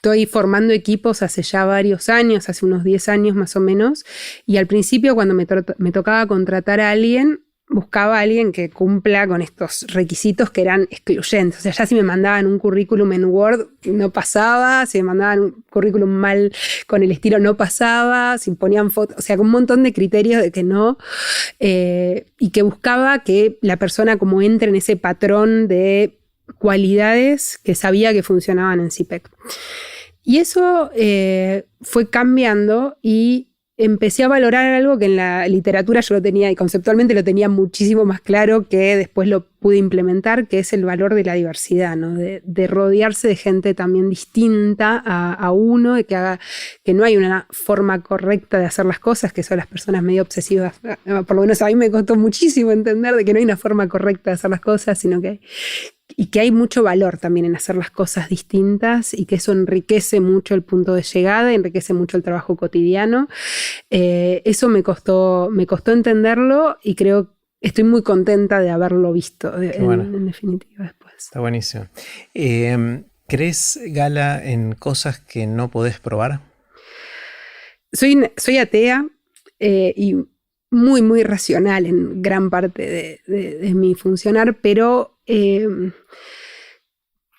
estoy formando equipos hace ya varios años, hace unos 10 años más o menos, y al principio cuando me tocaba contratar a alguien, buscaba a alguien que cumpla con estos requisitos que eran excluyentes. O sea, ya si me mandaban un currículum en Word no pasaba, si me mandaban un currículum mal con el estilo no pasaba, si ponían fotos, o sea, con un montón de criterios de que no, y que buscaba que la persona como entre en ese patrón de cualidades que sabía que funcionaban en CPEC. Y eso fue cambiando y empecé a valorar algo que en la literatura yo lo tenía y conceptualmente lo tenía muchísimo más claro, que después lo pude implementar, que es el valor de la diversidad, ¿no? De rodearse de gente también distinta a uno, de que no hay una forma correcta de hacer las cosas, que son las personas medio obsesivas. Por lo menos a mí me costó muchísimo entender de que no hay una forma correcta de hacer las cosas, sino que hay mucho valor también en hacer las cosas distintas y que eso enriquece mucho el punto de llegada, enriquece mucho el trabajo cotidiano. Eso me costó entenderlo y creo que estoy muy contenta de haberlo visto en definitiva después. Está buenísimo. ¿Crees, Gala, en cosas que no podés probar? Soy atea y muy, muy racional en gran parte de mi funcionar, pero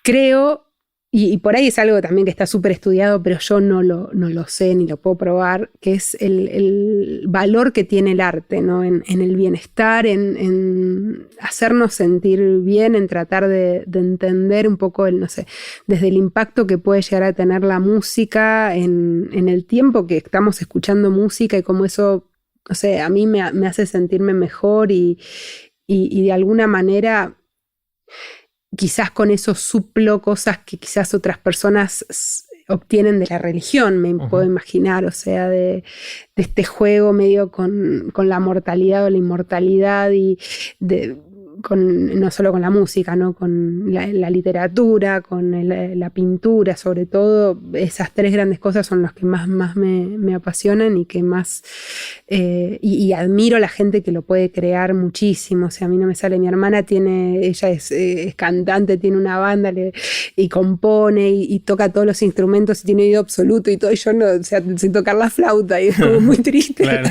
creo, y por ahí es algo también que está súper estudiado, pero yo no lo sé ni lo puedo probar, que es el valor que tiene el arte, ¿no? En el bienestar, en hacernos sentir bien, en tratar de entender un poco no sé, desde el impacto que puede llegar a tener la música en el tiempo que estamos escuchando música y cómo eso, no sé, a mí me hace sentirme mejor y de alguna manera quizás con eso suplo cosas que quizás otras personas obtienen de la religión, me puedo imaginar, o sea, de este juego medio con la mortalidad o la inmortalidad y no solo con la música, ¿no? Con la literatura, con la pintura, sobre todo. Esas tres grandes cosas son las que más me apasionan y que más y admiro a la gente que lo puede crear muchísimo. O sea, a mí no me sale. Mi hermana ella es cantante, tiene una banda y compone y toca todos los instrumentos y tiene oído absoluto y todo, y yo no, o sea, sin tocar la flauta, y es como muy triste. Claro.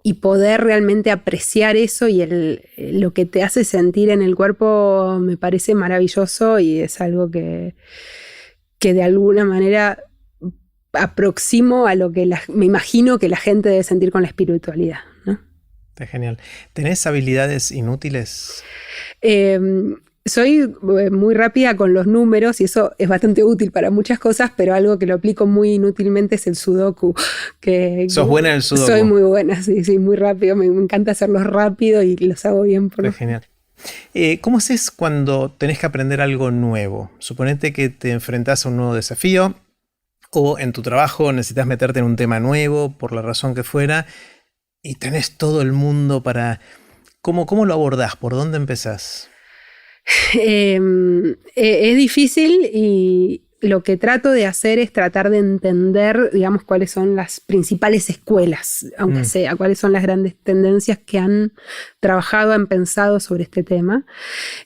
Y poder realmente apreciar eso y lo que te hace sentir en el cuerpo me parece maravilloso y es algo que de alguna manera aproximo a lo que me imagino que la gente debe sentir con la espiritualidad, ¿no? Está genial. ¿Tenés habilidades inútiles? Soy muy rápida con los números y eso es bastante útil para muchas cosas, pero algo que lo aplico muy inútilmente es el sudoku. ¿Sos buena en el sudoku? Soy muy buena, sí, muy rápido. Me encanta hacerlos rápido y los hago bien. Es genial. ¿Cómo haces cuando tenés que aprender algo nuevo? Suponete que te enfrentás a un nuevo desafío o en tu trabajo necesitas meterte en un tema nuevo, por la razón que fuera, y tenés todo el mundo para... ¿Cómo lo abordás? ¿Por dónde empezás? Es difícil y lo que trato de hacer es tratar de entender, digamos, cuáles son las principales escuelas, aunque sea, cuáles son las grandes tendencias que han trabajado, han pensado sobre este tema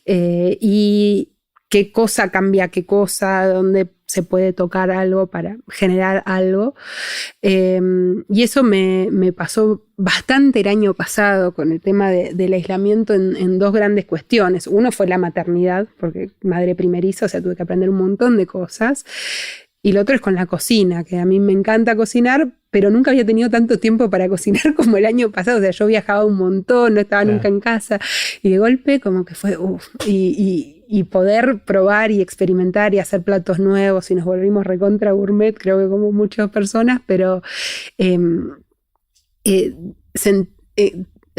y qué cosa cambia qué cosa, dónde se puede tocar algo para generar algo. Y eso me pasó bastante el año pasado con el tema del aislamiento en dos grandes cuestiones. Uno fue la maternidad, porque madre primeriza, o sea, tuve que aprender un montón de cosas. Y lo otro es con la cocina, que a mí me encanta cocinar, pero nunca había tenido tanto tiempo para cocinar como el año pasado. O sea, yo viajaba un montón, no estaba nunca en casa. Y de golpe como que fue, y poder probar y experimentar y hacer platos nuevos y nos volvimos recontra gourmet, creo que como muchas personas, pero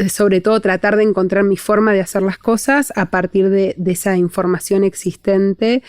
sobre todo tratar de encontrar mi forma de hacer las cosas a partir de esa información existente,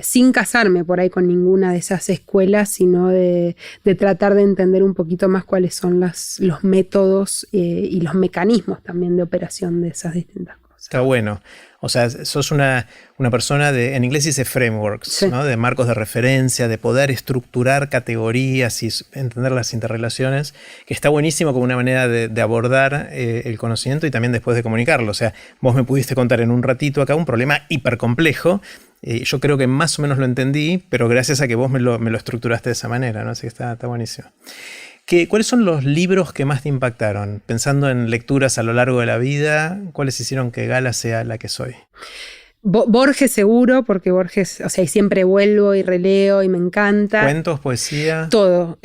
sin casarme por ahí con ninguna de esas escuelas, sino de tratar de entender un poquito más cuáles son los métodos y los mecanismos también de operación de esas distintas cosas. Está bueno. O sea, sos una persona en inglés dice frameworks, sí, ¿no? De marcos de referencia, de poder estructurar categorías y entender las interrelaciones, que está buenísimo como una manera de abordar el conocimiento y también después de comunicarlo. O sea, vos me pudiste contar en un ratito acá un problema hipercomplejo. Yo creo que más o menos lo entendí, pero gracias a que vos me lo estructuraste de esa manera, ¿no? Así que está buenísimo. ¿Cuáles son los libros que más te impactaron? Pensando en lecturas a lo largo de la vida, ¿cuáles hicieron que Gala sea la que soy? Borges seguro, porque Borges, o sea, y siempre vuelvo y releo y me encanta. ¿Cuentos, poesía? Todo.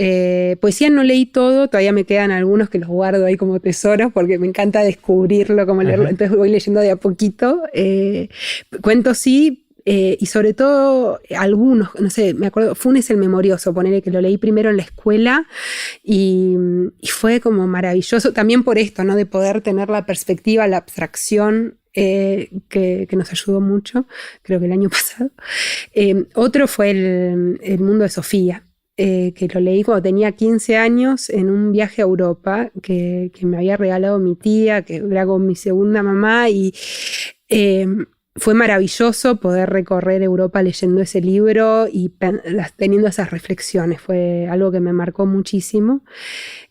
Poesía no leí todo, todavía me quedan algunos que los guardo ahí como tesoros porque me encanta descubrirlo, como leerlo, entonces voy leyendo de a poquito. Cuentos sí. Y sobre todo algunos, no sé, me acuerdo, Funes el Memorioso, ponele que lo leí primero en la escuela y fue como maravilloso, también por esto, ¿no? De poder tener la perspectiva, la abstracción que nos ayudó mucho, creo que el año pasado. Otro fue el Mundo de Sofía, que lo leí cuando tenía 15 años en un viaje a Europa que me había regalado mi tía, que era con mi segunda mamá y... fue maravilloso poder recorrer Europa leyendo ese libro y teniendo esas reflexiones. Fue algo que me marcó muchísimo.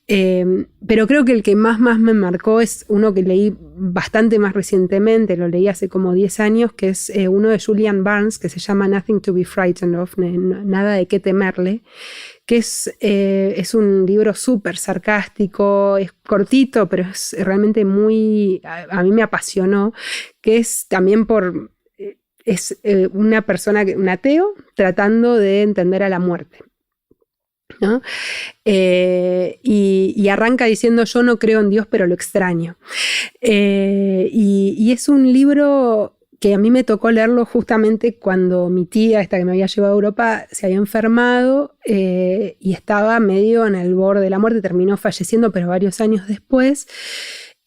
Pero creo que el que más me marcó es uno que leí bastante más recientemente, lo leí hace como 10 años, que es uno de Julian Barnes, que se llama Nothing to be Frightened of, nada de qué temerle, que es un libro súper sarcástico, es cortito, pero es realmente a mí me apasionó, que es también una persona, un ateo, tratando de entender a la muerte, ¿no? Y arranca diciendo: yo no creo en Dios, pero lo extraño. Y es un libro que a mí me tocó leerlo justamente cuando mi tía, esta que me había llevado a Europa, se había enfermado y estaba medio en el borde de la muerte, terminó falleciendo, pero varios años después.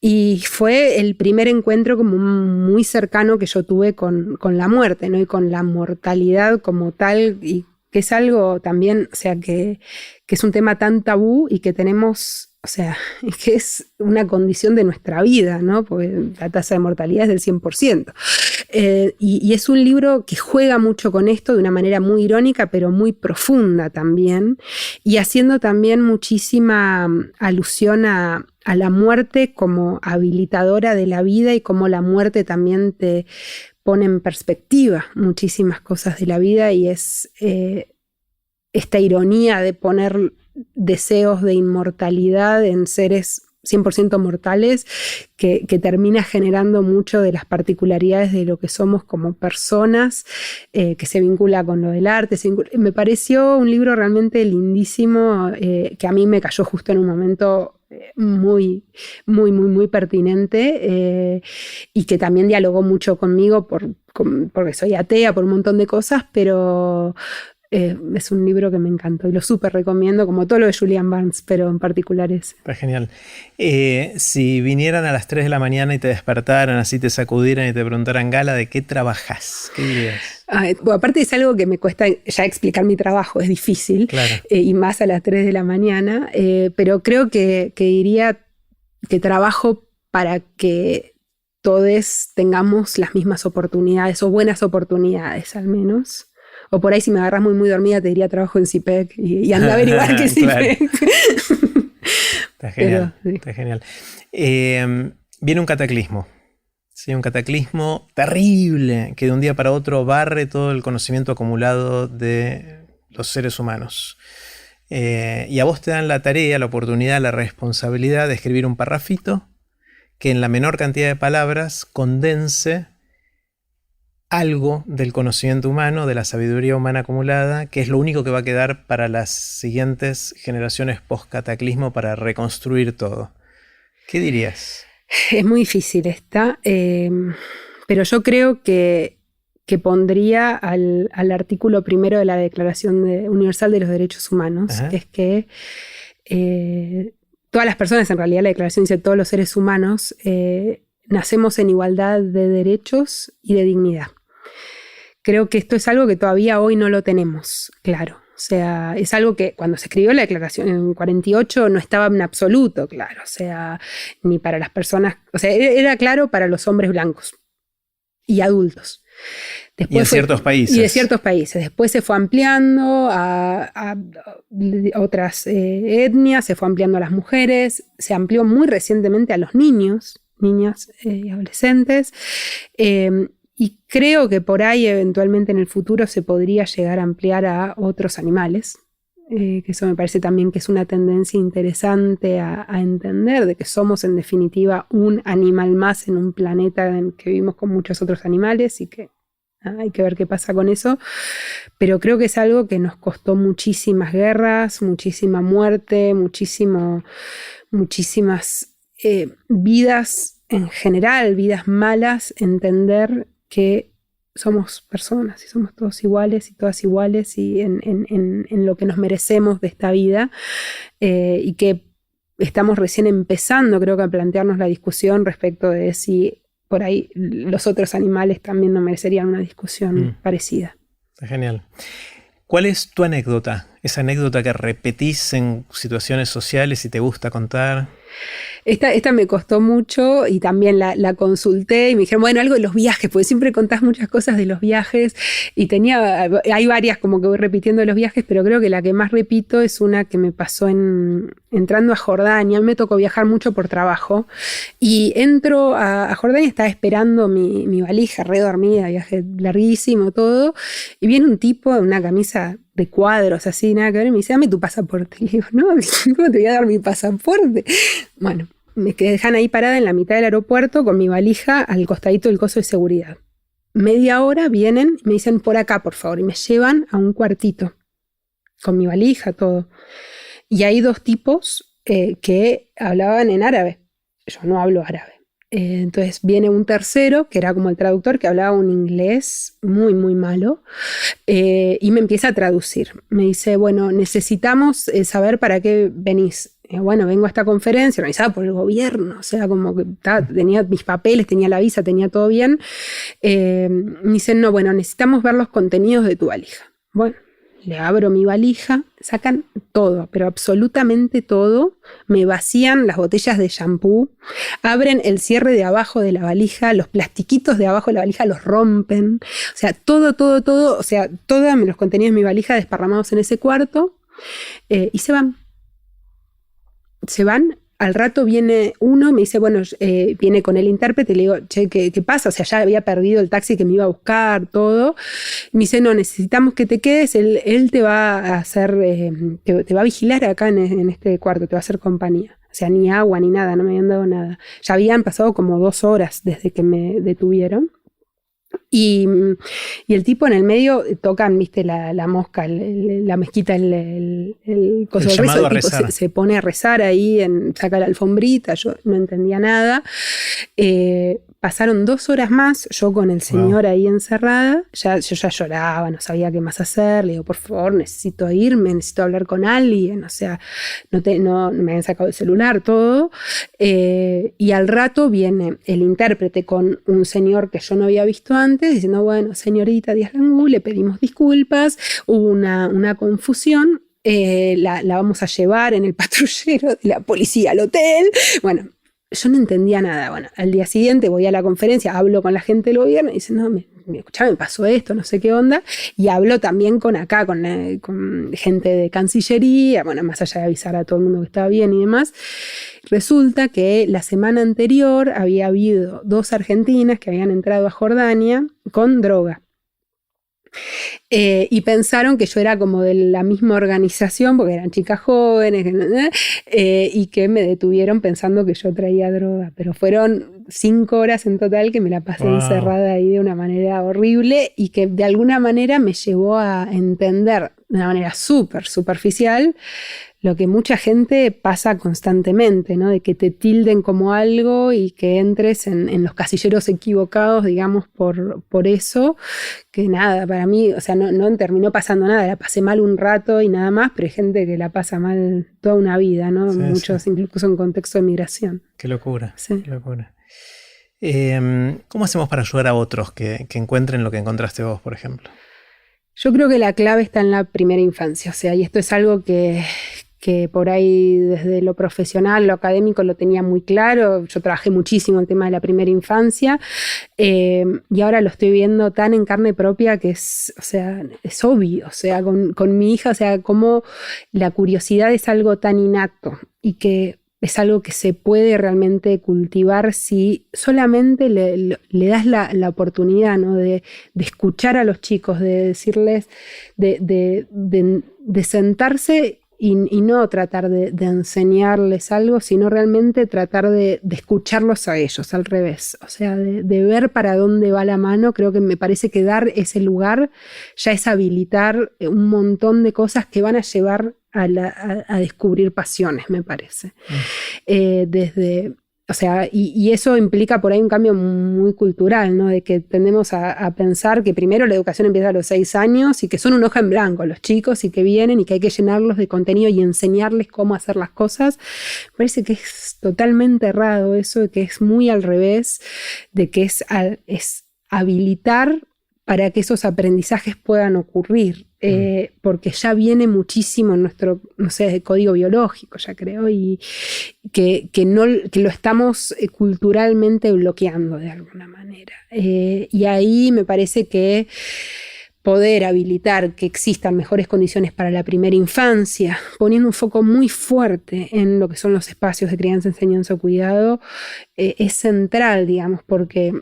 Y fue el primer encuentro como muy cercano que yo tuve con la muerte, ¿no? Y con la mortalidad como tal, y que es algo también, o sea, que es un tema tan tabú y que tenemos, o sea, que es una condición de nuestra vida, ¿no? Porque la tasa de mortalidad es del 100%. Y es un libro que juega mucho con esto de una manera muy irónica, pero muy profunda también, y haciendo también muchísima alusión a la muerte como habilitadora de la vida y cómo la muerte también te pone en perspectiva muchísimas cosas de la vida, y es esta ironía de poner deseos de inmortalidad en seres 100% mortales que termina generando mucho de las particularidades de lo que somos como personas, que se vincula con lo del arte. Me pareció un libro realmente lindísimo, que a mí me cayó justo en un momento muy pertinente, y que también dialogó mucho conmigo porque soy atea, por un montón de cosas, pero es un libro que me encantó y lo súper recomiendo, como todo lo de Julian Barnes, pero en particular ese. Está genial. Si vinieran a las 3 de la mañana y te despertaran, así te sacudieran y te preguntaran: Gala, ¿de qué trabajás? ¿Qué dirías? Bueno, aparte es algo que me cuesta ya explicar mi trabajo, es difícil, claro. Y más a las 3 de la mañana, pero creo que diría que trabajo para que todos tengamos las mismas oportunidades, o buenas oportunidades al menos. O por ahí, si me agarras muy dormida, te diría trabajo en CIPEC y anda a averiguar qué es CIPEC. Está genial, pero, sí. Está genial. Viene un cataclismo. Sí, un cataclismo terrible que de un día para otro barre todo el conocimiento acumulado de los seres humanos. Y a vos te dan la tarea, la oportunidad, la responsabilidad de escribir un parrafito que en la menor cantidad de palabras condense algo del conocimiento humano, de la sabiduría humana acumulada, que es lo único que va a quedar para las siguientes generaciones post-cataclismo para reconstruir todo. ¿Qué dirías? Es muy difícil esta, pero yo creo que pondría al artículo primero de la Declaración Universal de los Derechos Humanos, que es que todas las personas, en realidad la declaración dice todos los seres humanos, nacemos en igualdad de derechos y de dignidad. Creo que esto es algo que todavía hoy no lo tenemos claro. O sea, es algo que cuando se escribió la declaración en 48 no estaba en absoluto claro. O sea, ni para las personas, o sea, era claro para los hombres blancos y adultos. Después y de ciertos países. Y de ciertos países. Después se fue ampliando a otras etnias, se fue ampliando a las mujeres, se amplió muy recientemente a los niños, niñas y adolescentes. Y creo que por ahí eventualmente en el futuro se podría llegar a ampliar a otros animales. Que eso me parece también que es una tendencia interesante a entender, de que somos en definitiva un animal más en un planeta en que vivimos con muchos otros animales y que hay que ver qué pasa con eso. Pero creo que es algo que nos costó muchísimas guerras, muchísima muerte, muchísimas vidas en general, vidas malas, entender que somos personas y somos todos iguales y todas iguales y en lo que nos merecemos de esta vida, y que estamos recién empezando, creo que, a plantearnos la discusión respecto de si por ahí los otros animales también no merecerían una discusión parecida. Está genial. ¿Cuál es tu anécdota? Esa anécdota que repetís en situaciones sociales y te gusta contar. Esta me costó mucho y también la consulté y me dijeron, bueno, algo de los viajes, porque siempre contás muchas cosas de los viajes y hay varias como que voy repitiendo de los viajes, pero creo que la que más repito es una que me pasó entrando a Jordania. Me tocó viajar mucho por trabajo y entro a Jordania, estaba esperando mi valija, re dormida, viaje larguísimo, todo, y viene un tipo en una camisa de cuadros, así, nada que ver, y me dice, dame tu pasaporte. Y le digo, no, ¿cómo te voy a dar mi pasaporte? Bueno, me dejan ahí parada en la mitad del aeropuerto con mi valija al costadito del coso de seguridad. Media hora vienen y me dicen, por acá, por favor, y me llevan a un cuartito con mi valija, todo. Y hay dos tipos que hablaban en árabe. Yo no hablo árabe. Entonces viene un tercero, que era como el traductor, que hablaba un inglés muy, muy malo, y me empieza a traducir. Me dice, bueno, necesitamos saber para qué venís. Bueno, vengo a esta conferencia organizada por el gobierno, o sea, como que tenía mis papeles, tenía la visa, tenía todo bien. Me dicen, no, bueno, necesitamos ver los contenidos de tu valija. Bueno, le abro mi valija, sacan todo, pero absolutamente todo, me vacían las botellas de shampoo, abren el cierre de abajo de la valija, los plastiquitos de abajo de la valija los rompen, o sea, todo, o sea, todos los contenidos de mi valija desparramados en ese cuarto, y se van. Al rato viene uno, me dice, bueno, viene con el intérprete, y le digo, che, ¿qué pasa? O sea, ya había perdido el taxi que me iba a buscar, todo. Me dice, no, necesitamos que te quedes, él te va a hacer, te va a vigilar acá en este cuarto, te va a hacer compañía. O sea, ni agua, ni nada, no me habían dado nada. Ya habían pasado como 2 horas desde que me detuvieron. Y el tipo en el medio tocan, viste, la mosca, la mezquita, el coso de rezo. El tipo se pone a rezar ahí, saca la alfombrita, yo no entendía nada. Pasaron 2 horas más, yo con el señor ahí encerrada, yo ya lloraba, no sabía qué más hacer, le digo, por favor, necesito irme, necesito hablar con alguien, o sea, no me habían sacado el celular, todo, y al rato viene el intérprete con un señor que yo no había visto antes, diciendo, bueno, señorita Díaz Langú, le pedimos disculpas, hubo una confusión, la vamos a llevar en el patrullero de la policía al hotel, bueno. Yo no entendía nada. Bueno, al día siguiente voy a la conferencia, hablo con la gente del gobierno y dicen, no, escuchá, me pasó esto, no sé qué onda. Y hablo también con gente de Cancillería, bueno, más allá de avisar a todo el mundo que estaba bien y demás. Resulta que la semana anterior había habido 2 argentinas que habían entrado a Jordania con droga. Y pensaron que yo era como de la misma organización, porque eran chicas jóvenes, y que me detuvieron pensando que yo traía droga, pero fueron 5 horas en total que me la pasé encerrada ahí de una manera horrible y que de alguna manera me llevó a entender de una manera súper superficial lo que mucha gente pasa constantemente, ¿no? De que te tilden como algo y que entres en los casilleros equivocados, digamos, por eso, que nada, para mí, o sea, no terminó pasando nada, la pasé mal un rato y nada más, pero hay gente que la pasa mal toda una vida, ¿no? Sí, muchos, sí. Incluso en contexto de migración. Qué locura, sí. Qué locura. ¿Cómo hacemos para ayudar a otros que encuentren lo que encontraste vos, por ejemplo? Yo creo que la clave está en la primera infancia, o sea, y esto es algo que por ahí desde lo profesional, lo académico lo tenía muy claro. Yo trabajé muchísimo el tema de la primera infancia y ahora lo estoy viendo tan en carne propia que es obvio, o sea, con mi hija, o sea, como la curiosidad es algo tan innato y que es algo que se puede realmente cultivar si solamente le das la oportunidad, ¿no? de escuchar a los chicos, de decirles, de sentarse y no tratar de enseñarles algo, sino realmente tratar de escucharlos a ellos, al revés. O sea, de ver para dónde va la mano. Creo que me parece que dar ese lugar ya es habilitar un montón de cosas que van a llevar a descubrir pasiones, me parece. Y eso implica por ahí un cambio muy cultural, ¿no? De que tendemos a pensar que primero la educación empieza a los 6 años y que son un hoja en blanco los chicos y que vienen y que hay que llenarlos de contenido y enseñarles cómo hacer las cosas. Me parece que es totalmente errado eso, de que es muy al revés, de que es habilitar para que esos aprendizajes puedan ocurrir, porque ya viene muchísimo en nuestro, código biológico, ya creo, y que lo estamos culturalmente bloqueando de alguna manera. Y ahí me parece que poder habilitar que existan mejores condiciones para la primera infancia, poniendo un foco muy fuerte en lo que son los espacios de crianza, enseñanza o cuidado, es central, digamos, porque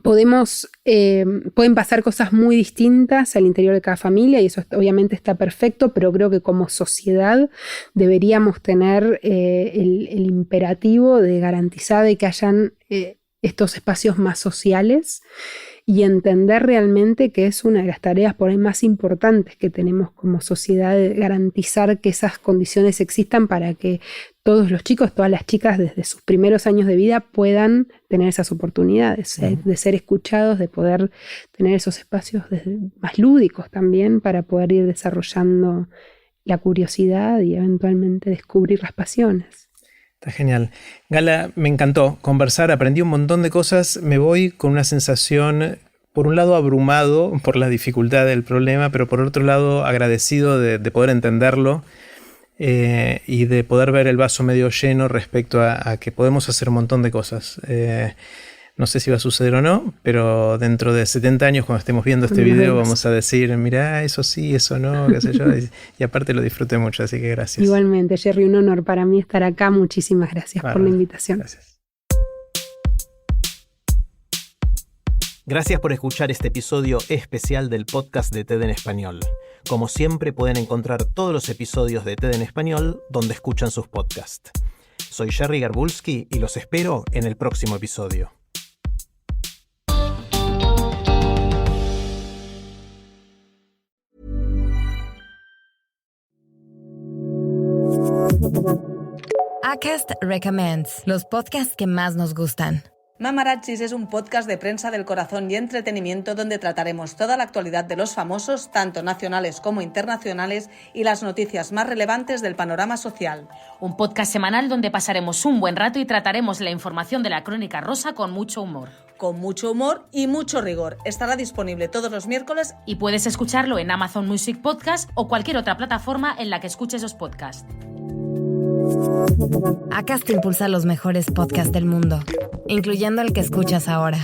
pueden pasar cosas muy distintas al interior de cada familia y eso obviamente está perfecto, pero creo que como sociedad deberíamos tener el imperativo de garantizar de que hayan estos espacios más sociales y entender realmente que es una de las tareas por ahí más importantes que tenemos como sociedad, de garantizar que esas condiciones existan para que todos los chicos, todas las chicas desde sus primeros años de vida puedan tener esas oportunidades, de ser escuchados, de poder tener esos espacios más lúdicos también para poder ir desarrollando la curiosidad y eventualmente descubrir las pasiones. Está genial. Gala, me encantó conversar, aprendí un montón de cosas, me voy con una sensación, por un lado abrumado por la dificultad del problema, pero por otro lado agradecido de poder entenderlo y de poder ver el vaso medio lleno respecto a que podemos hacer un montón de cosas. No sé si va a suceder o no, pero dentro de 70 años cuando estemos viendo este video vamos a decir, mirá, eso sí, eso no, qué sé yo, y aparte lo disfruté mucho, así que gracias. Igualmente, Jerry, un honor para mí estar acá, muchísimas gracias por la invitación. Gracias. Gracias por escuchar este episodio especial del podcast de TED en Español. Como siempre pueden encontrar todos los episodios de TED en Español donde escuchan sus podcasts. Soy Jerry Garbulski y los espero en el próximo episodio. Acast Recommends, los podcasts que más nos gustan. Mamarachis es un podcast de prensa del corazón y entretenimiento donde trataremos toda la actualidad de los famosos, tanto nacionales como internacionales, y las noticias más relevantes del panorama social. Un podcast semanal donde pasaremos un buen rato y trataremos la información de la Crónica Rosa con mucho humor. Con mucho humor y mucho rigor. Estará disponible todos los miércoles y puedes escucharlo en Amazon Music Podcast o cualquier otra plataforma en la que escuches los podcasts. Acast impulsa los mejores podcasts del mundo, incluyendo el que escuchas ahora.